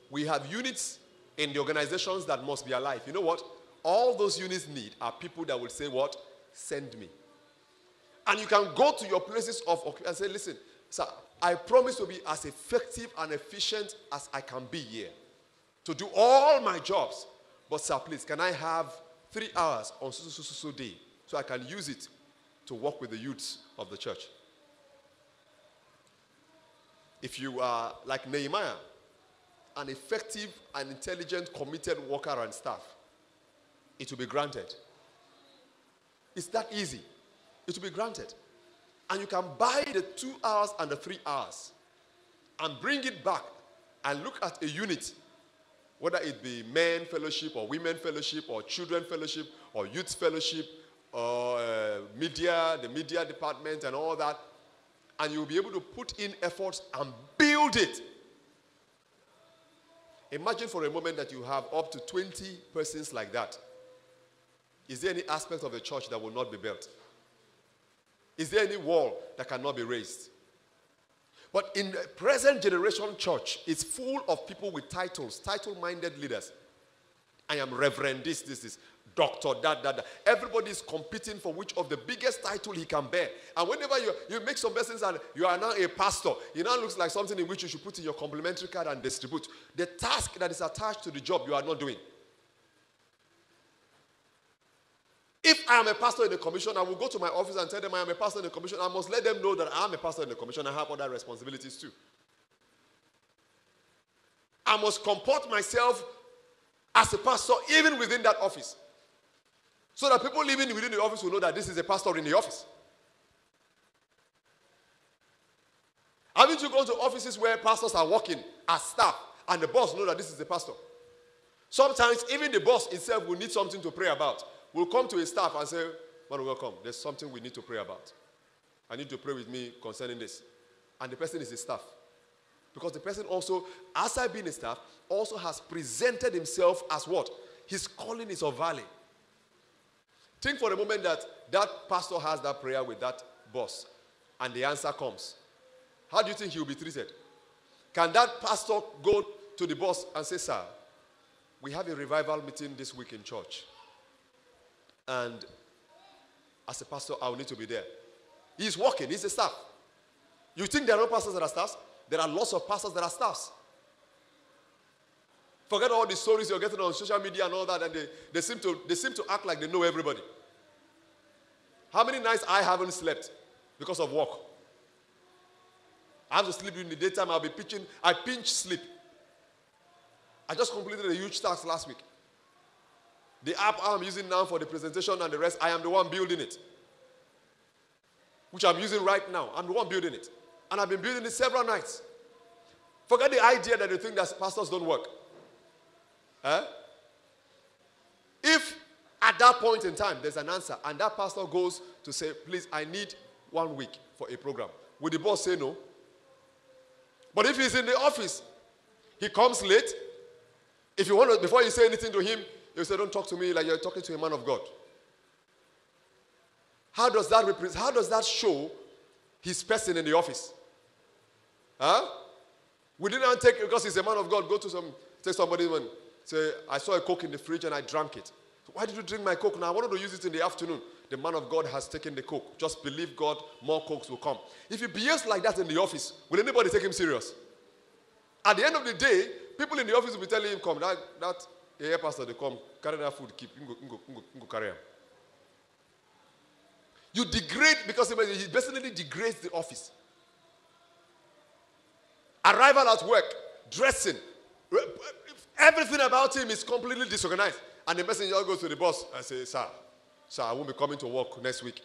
We have units in the organizations that must be alive. You know what? All those units need are people that will say what? Send me. And you can go to your places of occupation and say, listen, sir, I promise to be as effective and efficient as I can be here. To do all my jobs. But sir, please, can I have 3 hours on so day so I can use it to work with the youths of the church? If you are like Nehemiah, an effective and intelligent, committed worker and staff, it will be granted. It's that easy. It will be granted. And you can buy the 2 hours and the 3 hours and bring it back and look at a unit, whether it be men fellowship or women fellowship or children fellowship or youth fellowship or the media department and all that, and you'll be able to put in efforts and build it. Imagine for a moment that you have up to 20 persons like that. Is there any aspect of the church that will not be built? Is there any wall that cannot be raised? But in the present generation church, it's full of people with titles, title-minded leaders. I am Reverend this, Doctor, that. Everybody is competing for which of the biggest title he can bear. And whenever you make some blessings and you are now a pastor, it now looks like something in which you should put in your complimentary card and distribute. The task that is attached to the job you are not doing. If I am a pastor in the commission, I will go to my office and tell them I am a pastor in the commission. I must let them know that I am a pastor in the commission. I have other responsibilities too. I must comport myself as a pastor even within that office. So that people living within the office will know that this is a pastor in the office. Haven't you gone to offices where pastors are working as staff and the boss knows that this is the pastor? Sometimes even the boss itself will need something to pray about. We'll come to a staff and say, "Man, welcome. There's something we need to pray about. I need to pray with me concerning this." And the person is the staff. Because the person also, aside being a staff, also has presented himself as what? His calling is of value. Think for a moment that pastor has that prayer with that boss and the answer comes. How do you think he will be treated? Can that pastor go to the boss and say, "Sir, we have a revival meeting this week in church. And as a pastor, I will need to be there." He's working. He's a staff. You think there are no pastors that are staffs? There are lots of pastors that are staffs. Forget all the stories you're getting on social media and all that, and they seem to act like they know everybody. How many nights I haven't slept because of work? I have to sleep during the daytime. I'll be pitching. I pinch sleep. I just completed a huge task last week. The app I'm using now for the presentation and the rest, I am the one building it. Which I'm using right now. I'm the one building it. And I've been building it several nights. Forget the idea that they think that pastors don't work. If at that point in time there's an answer and that pastor goes to say, "Please, I need 1 week for a program," will the boss say no? But if he's in the office, he comes late. If you want to, before you say anything to him, you say, "Don't talk to me like you're talking to a man of God." How does that show his person in the office? We didn't take, because he's a man of God, go to take somebody and say, "I saw a Coke in the fridge and I drank it." So, "Why did you drink my Coke? Now I wanted to use it in the afternoon." The man of God has taken the Coke. Just believe God, more Cokes will come. If he behaves like that in the office, will anybody take him serious? At the end of the day, people in the office will be telling him, "Come, that the pastor, they come, carry that food, keep, go carry him." You degrade, because he basically degrades the office. Arrival at work, dressing, everything about him is completely disorganized. And the messenger goes to the boss and says, Sir, I won't be coming to work next week."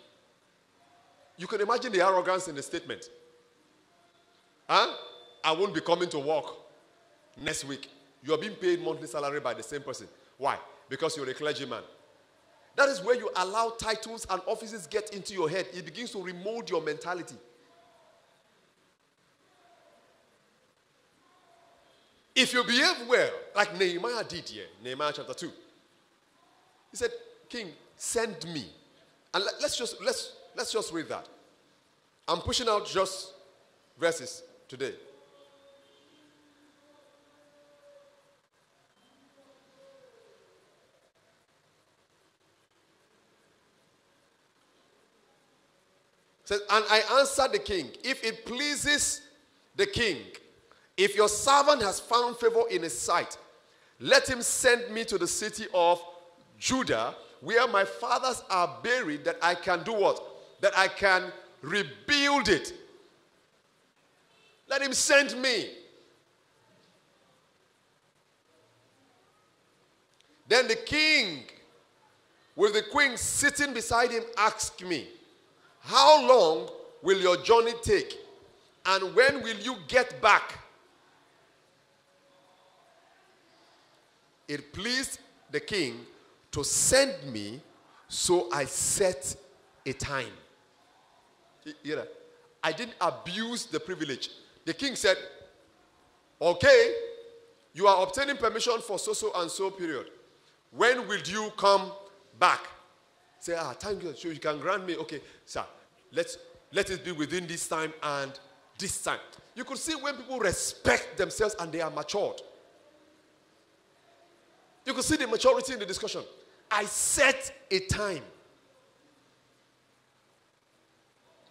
You can imagine the arrogance in the statement. "I won't be coming to work next week." You are being paid monthly salary by the same person. Why? Because you're a clergyman. That is where you allow titles and offices get into your head. It begins to remold your mentality. If you behave well, like Nehemiah did here, Nehemiah chapter 2, he said, "King, send me." And let's just read that. I'm pushing out just verses today. It says, "And I answered the king, if it pleases the king, if your servant has found favor in his sight, let him send me to the city of Judah, where my fathers are buried, that I can do what? That I can rebuild it." Let him send me. Then the king, with the queen sitting beside him, asked me, how long will your journey take? And when will you get back? It pleased the king to send me, so I set a time. You know, I didn't abuse the privilege. The king said, okay, you are obtaining permission for so and so period. When will you come back? Say, thank you, so you can grant me. Okay, sir, let it be within this time and this time. You could see when people respect themselves and they are matured. You could see the maturity in the discussion. I set a time.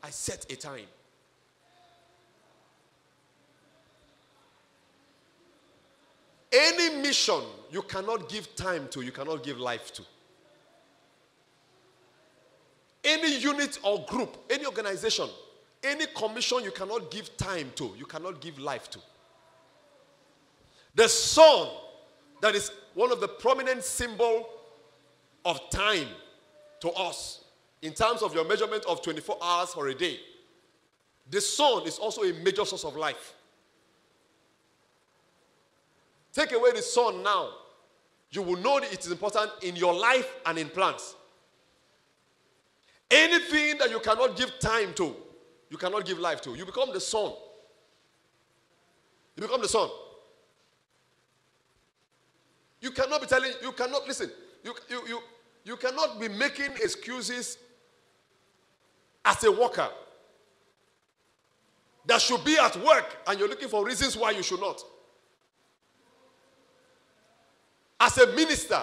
I set a time. Any mission you cannot give time to, you cannot give life to. Any unit or group, any organization, any commission you cannot give time to, you cannot give life to. The sun, that is one of the prominent symbols of time to us, in terms of your measurement of 24 hours for a day. The sun is also a major source of life. Take away the sun now, you will know that it is important in your life and in plants. Anything that you cannot give time to, you cannot give life to. You become the sun. You become the sun. You cannot be telling, you cannot, listen, you cannot be making excuses as a worker that should be at work and you're looking for reasons why you should not. As a minister,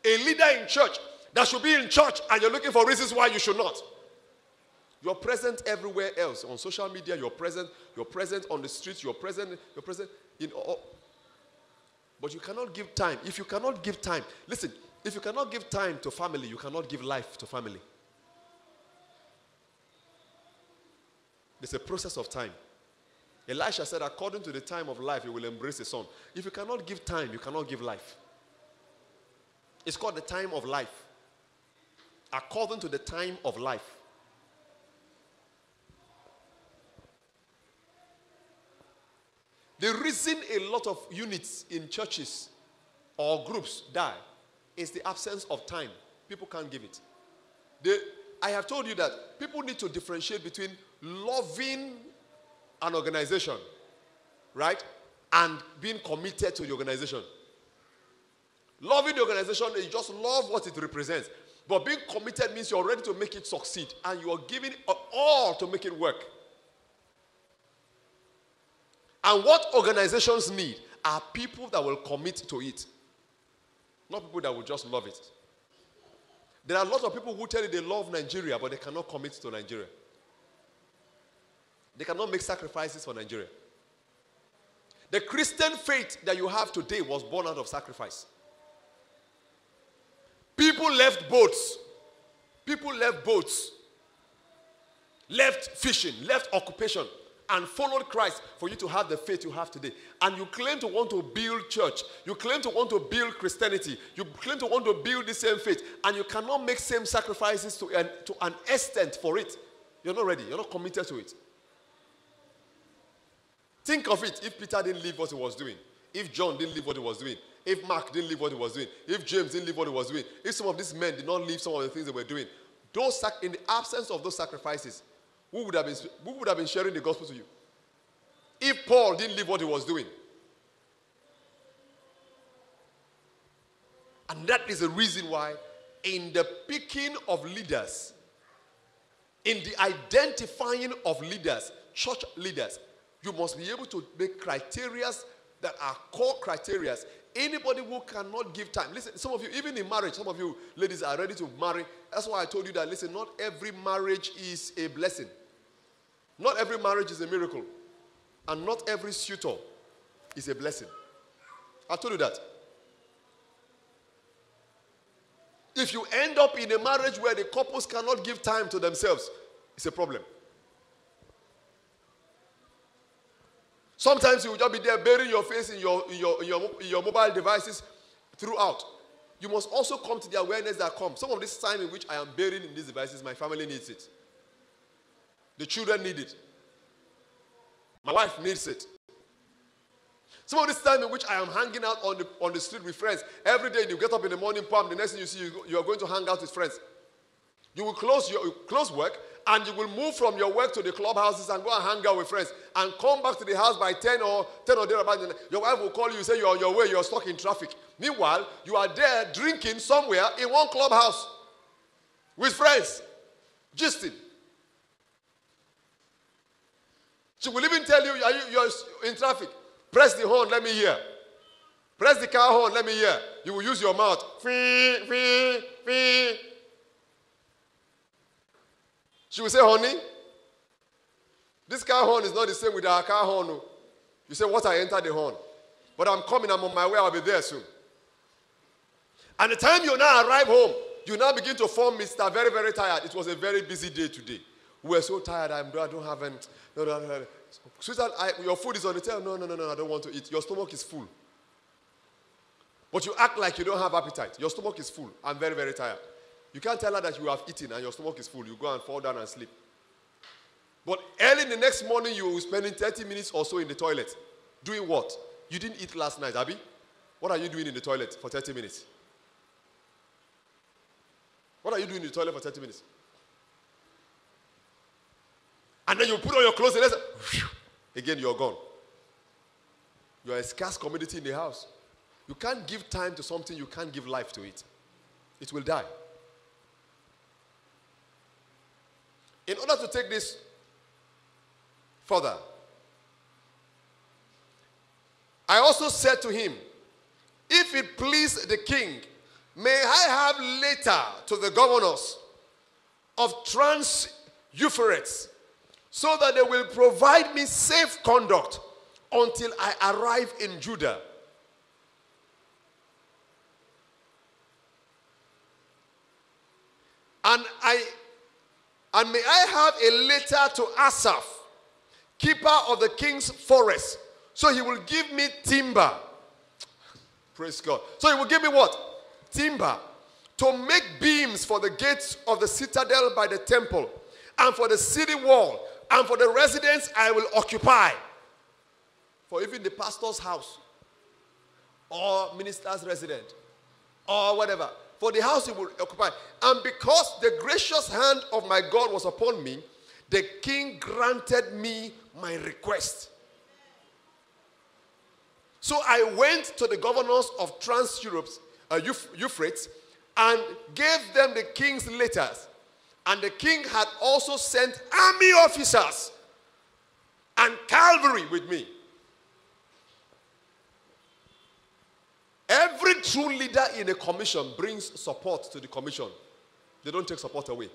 a leader in church that should be in church and you're looking for reasons why you should not. You're present everywhere else. On social media, you're present on the streets, you're present in all. But you cannot give time. If you cannot give time, listen, if you cannot give time to family, you cannot give life to family. There's a process of time. Elisha said, according to the time of life, you will embrace the son. If you cannot give time, you cannot give life. It's called the time of life. According to the time of life. The reason a lot of units in churches or groups die is the absence of time. People can't give it. I have told you that people need to differentiate between loving an organization, right, and being committed to the organization. Loving the organization is just love what it represents. But being committed means you're ready to make it succeed and you are giving all to make it work. And what organizations need are people that will commit to it. Not people that will just love it. There are a lot of people who tell you they love Nigeria, but they cannot commit to Nigeria. They cannot make sacrifices for Nigeria. The Christian faith that you have today was born out of sacrifice. People left boats. People left boats. Left fishing, left occupation, and followed Christ for you to have the faith you have today. And you claim to want to build church. You claim to want to build Christianity. You claim to want to build the same faith. And you cannot make same sacrifices to an extent for it. You're not ready. You're not committed to it. Think of it if Peter didn't leave what he was doing. If John didn't leave what he was doing. If Mark didn't leave what he was doing. If James didn't leave what he was doing. If some of these men did not leave some of the things they were doing. In the absence of those sacrifices, who would have been sharing the gospel to you? If Paul didn't leave what he was doing. And that is the reason why in the picking of leaders, in the identifying of leaders, church leaders, you must be able to make criteria that are core criteria. Anybody who cannot give time. Listen, some of you, even in marriage, some of you ladies are ready to marry. That's why I told you that, listen, not every marriage is a blessing. Not every marriage is a miracle. And not every suitor is a blessing. I told you that. If you end up in a marriage where the couples cannot give time to themselves, it's a problem. Sometimes you will just be there burying your face in your mobile devices throughout. you must also come to the awareness that some of this time in which I am buried in these devices, my family needs it. The children need it. My wife needs it. Some of this time in which I am hanging out on the street with friends, every day you get up in the morning, the next thing you see, you are going to hang out with friends. You will close work, and you will move from your work to the clubhouses and go and hang out with friends, and come back to the house by 10 or thereabouts. Your wife will call you, say you're on your way, you're stuck in traffic. Meanwhile, you are there drinking somewhere in one clubhouse with friends, gisting. She will even tell you, you're in traffic. Press the horn, let me hear. Press the car horn, let me hear. You will use your mouth. Fee, fee, fee. She will say, honey, this car horn is not the same with our car horn. You say, what? I entered the horn. But I'm coming, I'm on my way, I'll be there soon. And the time you now arrive home, you now begin to form Mr. Very, very tired. It was a very busy day today. We were so tired, I don't have any. No. Sweetheart, your food is on the table. No, I don't want to eat. Your stomach is full. But you act like you don't have appetite. Your stomach is full. I'm very, very tired. You can't tell her that you have eaten and your stomach is full. You go and fall down and sleep. But early in the next morning, you will be spending 30 minutes or so in the toilet. Doing what? You didn't eat last night, Abby? What are you doing in the toilet for 30 minutes? What are you doing in the toilet for 30 minutes? And then you put on your clothes and again you're gone. You're a scarce commodity in the house. You can't give time to something, you can't give life to it. It will die. In order to take this further, I also said to him, if it please the king, may I have letter to the governors of Trans-Euphrates, so that they will provide me safe conduct until I arrive in Judah. And may I have a letter to Asaph, keeper of the king's forest, so he will give me timber. Praise God. So he will give me what? Timber. To make beams for the gates of the citadel by the temple, and for the city wall, and for the residence I will occupy. For even the pastor's house, or minister's residence, or whatever. For the house he will occupy. And because the gracious hand of my God was upon me, the king granted me my request. So I went to the governors of Trans-Euphrates and gave them the king's letters. And the king had also sent army officers and cavalry with me. Every true leader in a commission brings support to the commission. They don't take support away.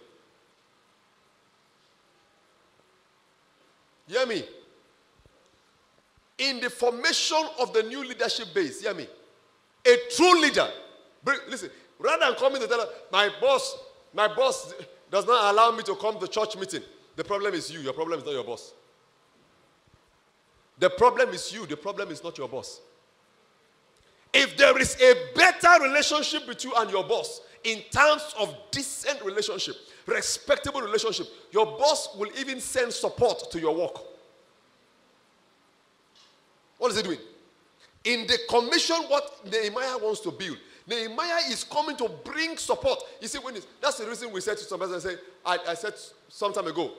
Hear me? In the formation of the new leadership base, hear me? A true leader, listen, rather than coming to tell us, my boss does not allow me to come to church meeting. The problem is you. Your problem is not your boss. The problem is you. The problem is not your boss. If there is a better relationship between you and your boss, in terms of decent relationship, respectable relationship, your boss will even send support to your work. What is he doing? In the commission, what Nehemiah wants to build, Nehemiah is coming to bring support. You see, that's the reason we said to some person, I said some time ago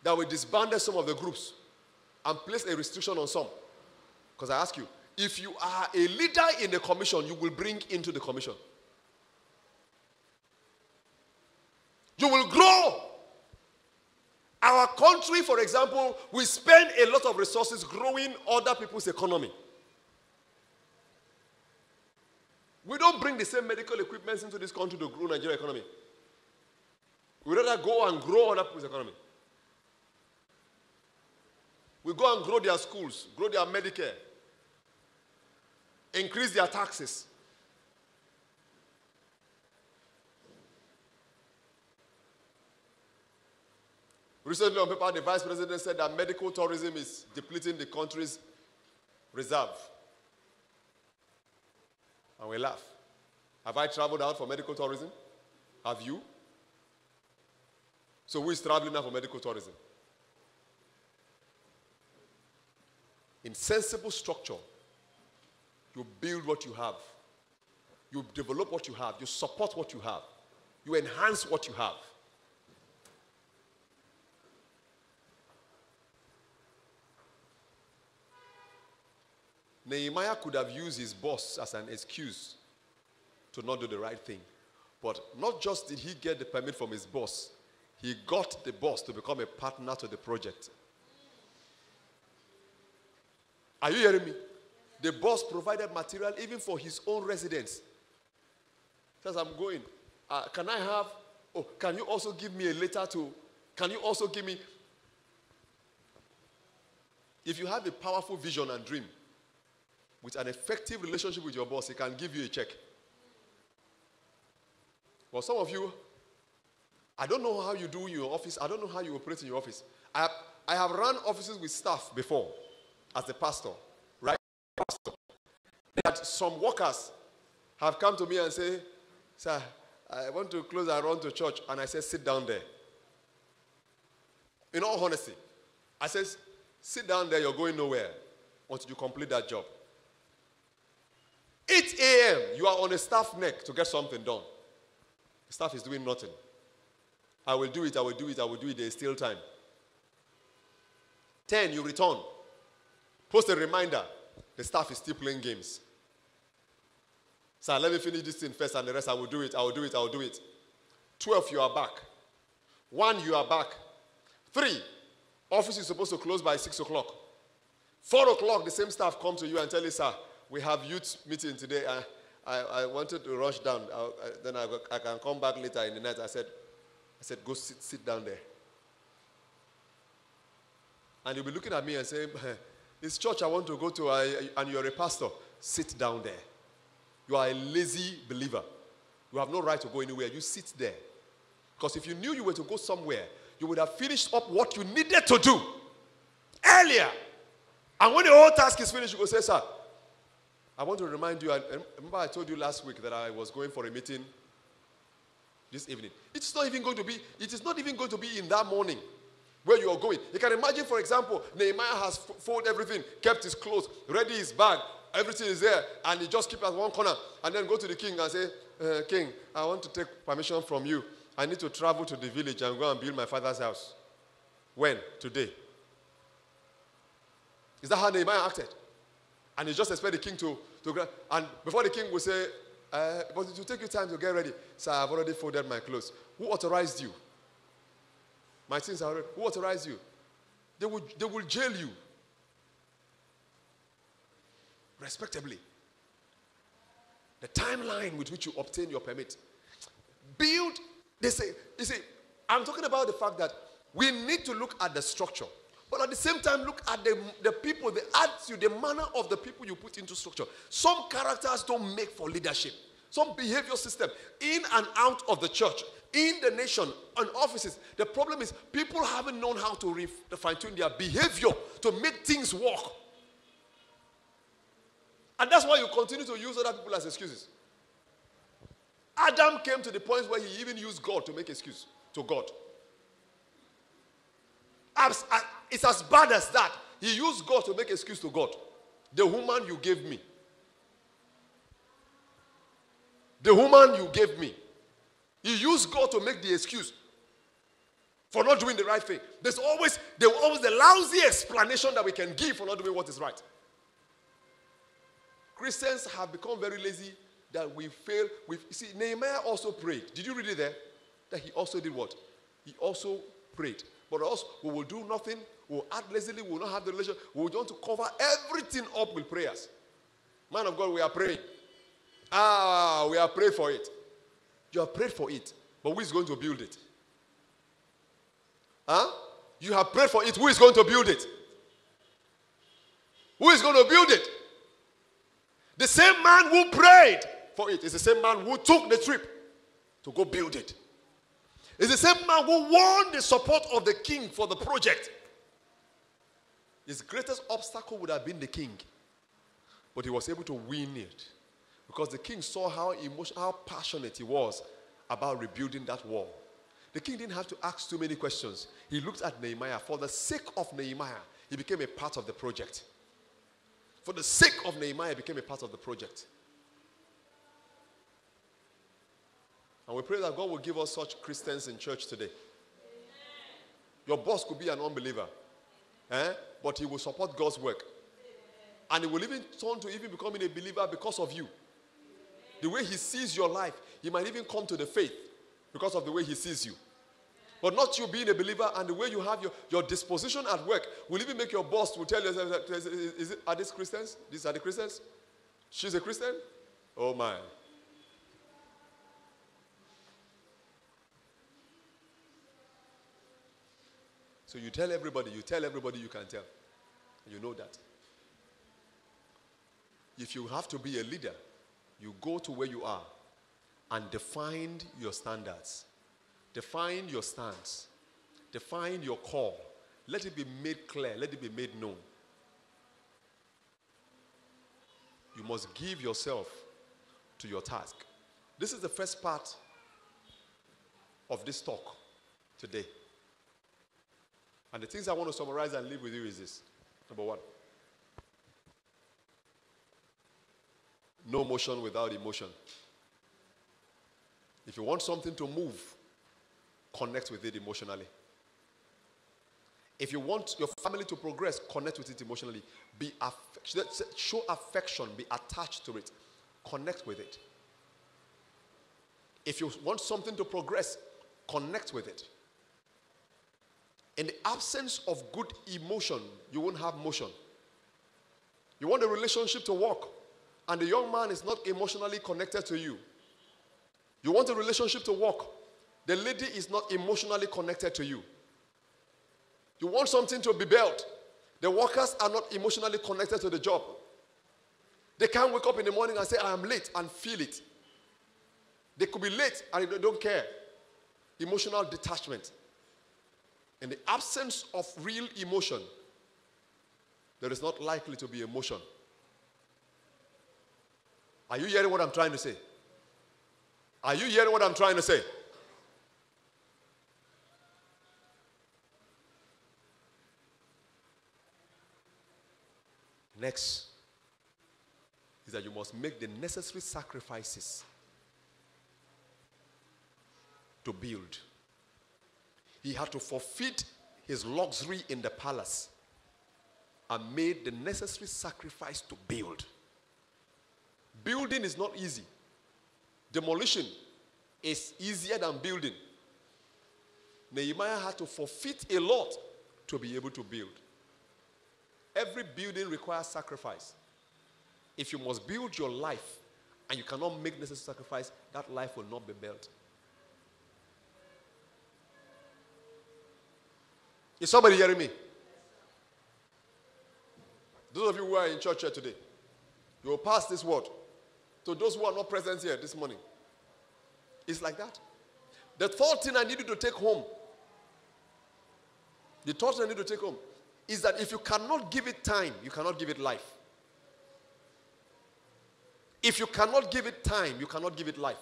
that we disbanded some of the groups and placed a restriction on some. Because I ask you, if you are a leader in the commission, you will bring into the commission. You will grow. Our country, for example, we spend a lot of resources growing other people's economy. We don't bring the same medical equipment into this country to grow Nigeria economy. We rather go and grow other people's economy. We go and grow their schools, grow their Medicare, increase their taxes. Recently on paper, the vice president said that medical tourism is depleting the country's reserve. And we laugh. Have I traveled out for medical tourism? Have you? So who is traveling now for medical tourism? In sensible structure, you build what you have. You develop what you have. You support what you have. You enhance what you have. Nehemiah could have used his boss as an excuse to not do the right thing. But not just did he get the permit from his boss, he got the boss to become a partner to the project. Are you hearing me? The boss provided material even for his own residents. Says, I'm going. Can I have, can you also give me a letter to, can you also give me, if you have a powerful vision and dream, with an effective relationship with your boss, he can give you a check. Well, some of you, I don't know how you do in your office. I don't know how you operate in your office. I have run offices with staff before as a pastor, right? Pastor. That some workers have come to me and say, sir, I want to close and run to church. And I say, sit down there. In all honesty, I says, sit down there, you're going nowhere until you complete that job. 8 a.m., you are on a staff neck to get something done. The staff is doing nothing. I will do it, I will do it, I will do it. There is still time. 10, you return. Post a reminder. The staff is still playing games. Sir, let me finish this thing first and the rest I will do it, I will do it, I will do it. 12, you are back. 1, you are back. 3, office is supposed to close by 6 o'clock. 4 o'clock, the same staff come to you and tell you, sir, we have youth meeting today. I wanted to rush down. Then I can come back later in the night. I said, go sit down there. And you'll be looking at me and saying, this church I want to go to, and you're a pastor. Sit down there. You are a lazy believer. You have no right to go anywhere. You sit there. Because if you knew you were to go somewhere, you would have finished up what you needed to do earlier. And when the whole task is finished, you will say, sir, I want to remind you, remember I told you last week that I was going for a meeting this evening. It is not even going to be in that morning where you are going. You can imagine, for example, Nehemiah has folded everything, kept his clothes, ready his bag, everything is there, and he just keep at one corner, and then go to the king and say, King, I want to take permission from you. I need to travel to the village and go and build my father's house. When? Today. Is that how Nehemiah acted? And he just expect the king to and before the king will say, but it will take you time to get ready. Sir, I've already folded my clothes. Who authorized you? My things are ready. Who authorized you? They will jail you. Respectably. The timeline with which you obtain your permit. Build, you see, I'm talking about the fact that we need to look at the structure. But at the same time, look at the people, the attitude, the manner of the people you put into structure. Some characters don't make for leadership. Some behavior system, in and out of the church, in the nation, on offices. The problem is people haven't known how to fine-tune their behavior to make things work. And that's why you continue to use other people as excuses. Adam came to the point where he even used God to make excuse to God. It's as bad as that. He used God to make excuse to God. The woman you gave me. The woman you gave me. He used God to make the excuse for not doing the right thing. There's always the lousy explanation that we can give for not doing what is right. Christians have become very lazy that we fail. See, Nehemiah also prayed. Did you read it there? That he also did what? He also prayed. But us, we will do nothing. We will act lazily. We will not have the relationship. We will want to cover everything up with prayers. Man of God, we are praying. We are praying for it. You have prayed for it. But who is going to build it? You have prayed for it. Who is going to build it? Who is going to build it? The same man who prayed for it is the same man who took the trip to go build it. It's the same man who won the support of the king for the project. His greatest obstacle would have been the king. But he was able to win it Because the king saw how emotional, how passionate he was about rebuilding that wall. The king didn't have to ask too many questions. He looked at Nehemiah. For the sake of Nehemiah, he became a part of the project. For the sake of Nehemiah, he became a part of the project. And we pray that God will give us such Christians in church today. Your boss could be an unbeliever, but he will support God's work. And he will even turn to even becoming a believer because of you. The way he sees your life, he might even come to the faith because of the way he sees you. But not you being a believer, and the way you have your disposition at work will even make your boss will tell you, are these Christians? These are the Christians? She's a Christian? Oh my. So you tell everybody you can tell. You know that. If you have to be a leader, you go to where you are and define your standards. Define your stance. Define your call. Let it be made clear. Let it be made known. You must give yourself to your task. This is the first part of this talk today. And the things I want to summarize and leave with you is this. Number one. No motion without emotion. If you want something to move, connect with it emotionally. If you want your family to progress, connect with it emotionally. Show affection, be attached to it. Connect with it. If you want something to progress, connect with it. In the absence of good emotion, you won't have motion. You want a relationship to work, and the young man is not emotionally connected to you. You want a relationship to work. The lady is not emotionally connected to you. You want something to be built. The workers are not emotionally connected to the job. They can't wake up in the morning and say, I am late, and feel it. They could be late and they don't care. Emotional detachment. In the absence of real emotion, there is not likely to be emotion. Are you hearing what I'm trying to say? Are you hearing what I'm trying to say? Next is that you must make the necessary sacrifices to build. He had to forfeit his luxury in the palace and made the necessary sacrifice to build. Building is not easy. Demolition is easier than building. Nehemiah had to forfeit a lot to be able to build. Every building requires sacrifice. If you must build your life and you cannot make necessary sacrifice, that life will not be built. Is somebody hearing me? Those of you who are in church here today, you will pass this word to those who are not present here this morning. It's like that. The third thing I need you to take home, is that if you cannot give it time, you cannot give it life. If you cannot give it time, you cannot give it life.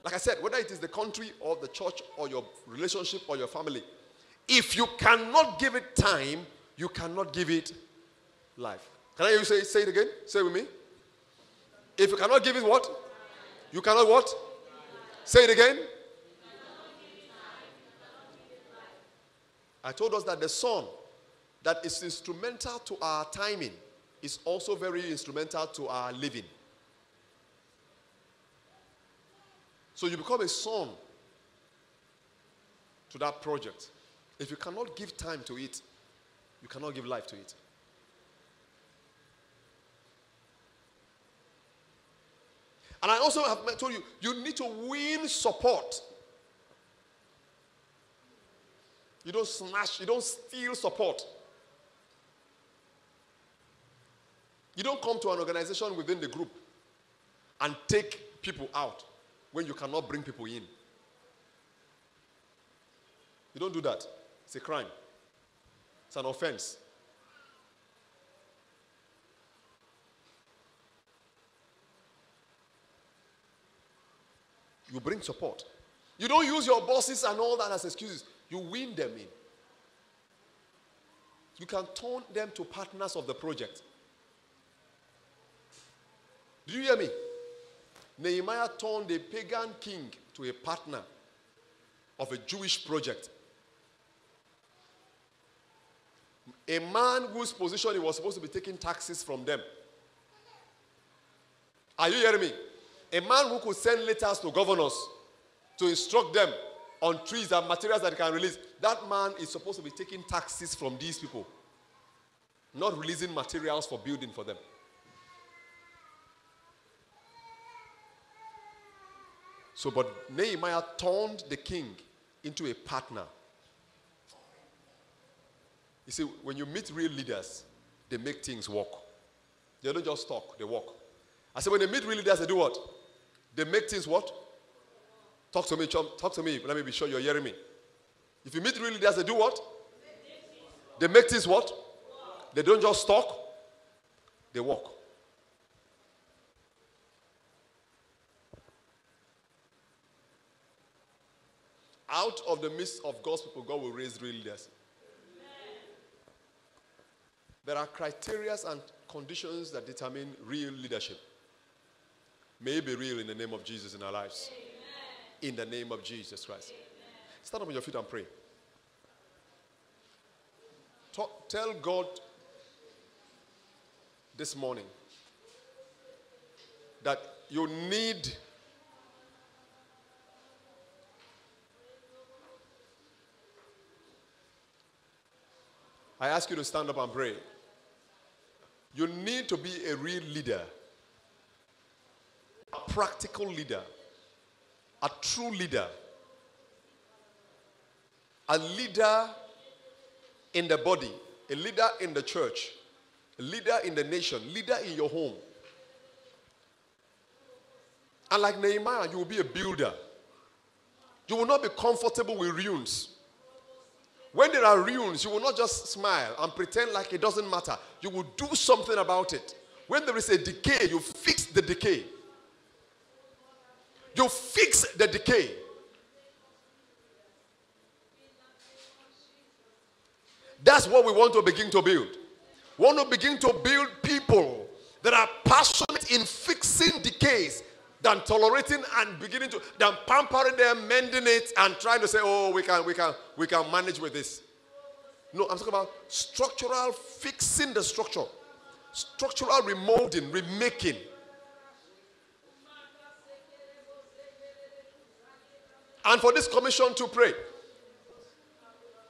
Like I said, whether it is the country or the church or your relationship or your family, if you cannot give it time, you cannot give it life. Can I hear you say it again? Say it with me. If you cannot give it what? You cannot what? Say it again. I told us that the sun that is instrumental to our timing is also very instrumental to our living. So you become a son to that project. If you cannot give time to it, you cannot give life to it. And I also have told you, you need to win support. You don't snatch, you don't steal support. You don't come to an organization within the group and take people out when you cannot bring people in. You don't do that. It's a crime. It's an offense. You bring support. You don't use your bosses and all that as excuses. You win them in. You can turn them to partners of the project. Do you hear me? Nehemiah turned a pagan king to a partner of a Jewish project. A man whose position he was supposed to be taking taxes from them. Are you hearing me? A man who could send letters to governors to instruct them on trees and materials that they can release. That man is supposed to be taking taxes from these people, not releasing materials for building for them. So, but Nehemiah turned the king into a partner. You see, when you meet real leaders, they make things work. They don't just talk, they walk. I said, when they meet real leaders, they do what? They make things what? Talk to me, chum. Talk to me. Let me be sure you're hearing me. If you meet real leaders, they do what? They make things what? They don't just talk, they walk. Out of the midst of God's people, God will raise real leaders. There are criteria and conditions that determine real leadership. May it be real in the name of Jesus in our lives. Amen. In the name of Jesus Christ. Amen. Stand up on your feet and pray. Tell God this morning that you need I ask you to stand up and pray. You need to be a real leader, a practical leader, a true leader, a leader in the body, a leader in the church, a leader in the nation, leader in your home. And like Nehemiah, you will be a builder. You will not be comfortable with ruins. When there are ruins, you will not just smile and pretend like it doesn't matter. You will do something about it. When there is a decay, you fix the decay. You fix the decay. That's what we want to begin to build. We want to begin to build people that are passionate in fixing decays than tolerating and than pampering them, mending it, and trying to say, oh, we can manage with this. No, I'm talking about structural, fixing the structure. Structural remolding, remaking. And for this commission to pray.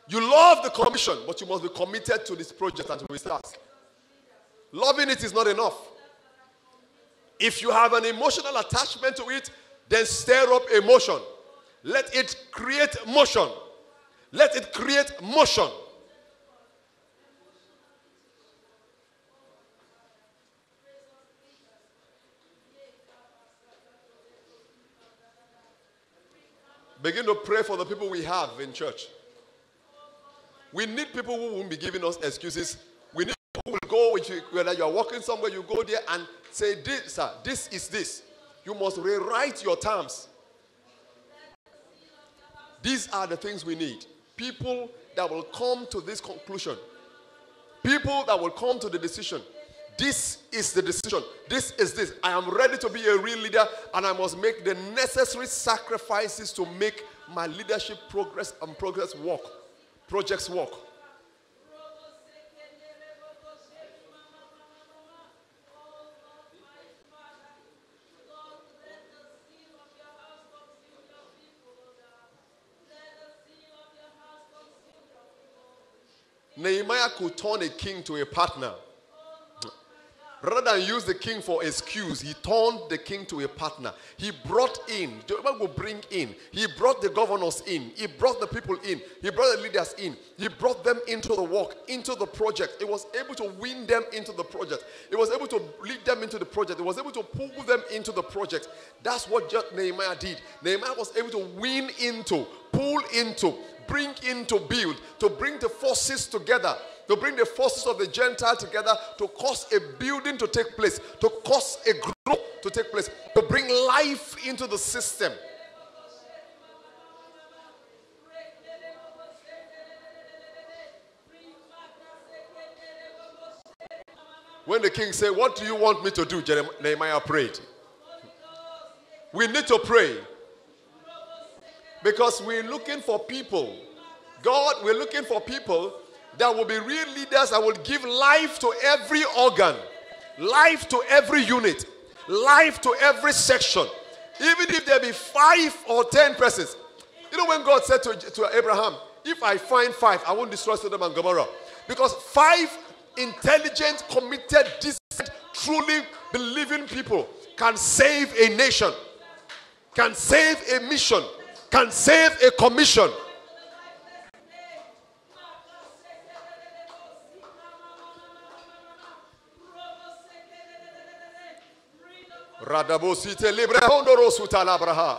You love the commission, but you must be committed to this project and to its task. Loving it is not enough. If you have an emotional attachment to it, then stir up emotion. Let it create motion. Let it create motion. Begin to pray for the people we have in church. We need people who won't be giving us excuses. We need people who will go, whether you are walking somewhere, you go there and say, this, sir, this is this. You must rewrite your terms. These are the things we need. People that will come to this conclusion. People that will come to the decision. This is the decision. This is this. I am ready to be a real leader, and I must make the necessary sacrifices to make my leadership progress and projects work. Nehemiah could turn a king to a partner. Rather than use the king for excuse, he turned the king to a partner. He brought in, he brought the governors in, he brought the people in, he brought the leaders in, he brought them into the work, into the project. He was able to win them into the project. He was able to lead them into the project. He was able to pull them into the project. That's what Nehemiah did. Nehemiah was able to win into, pull into, bring into, build, to bring the forces together, to bring the forces of the Gentile together, to cause a building to take place, to cause a growth to take place, to bring life into the system. When the king said, what do you want me to do? Nehemiah prayed. We need to pray. Because we're looking for people. God, we're looking for people that will be real leaders that will give life to every organ, life to every unit, life to every section. Even if there be 5 or 10 persons. You know when God said to Abraham, if I find 5, I won't destroy Sodom and Gomorrah. Because 5 intelligent, committed, decent, truly believing people can save a nation, can save a mission, can save a commission. Radabosite libre hondorosuta labraha.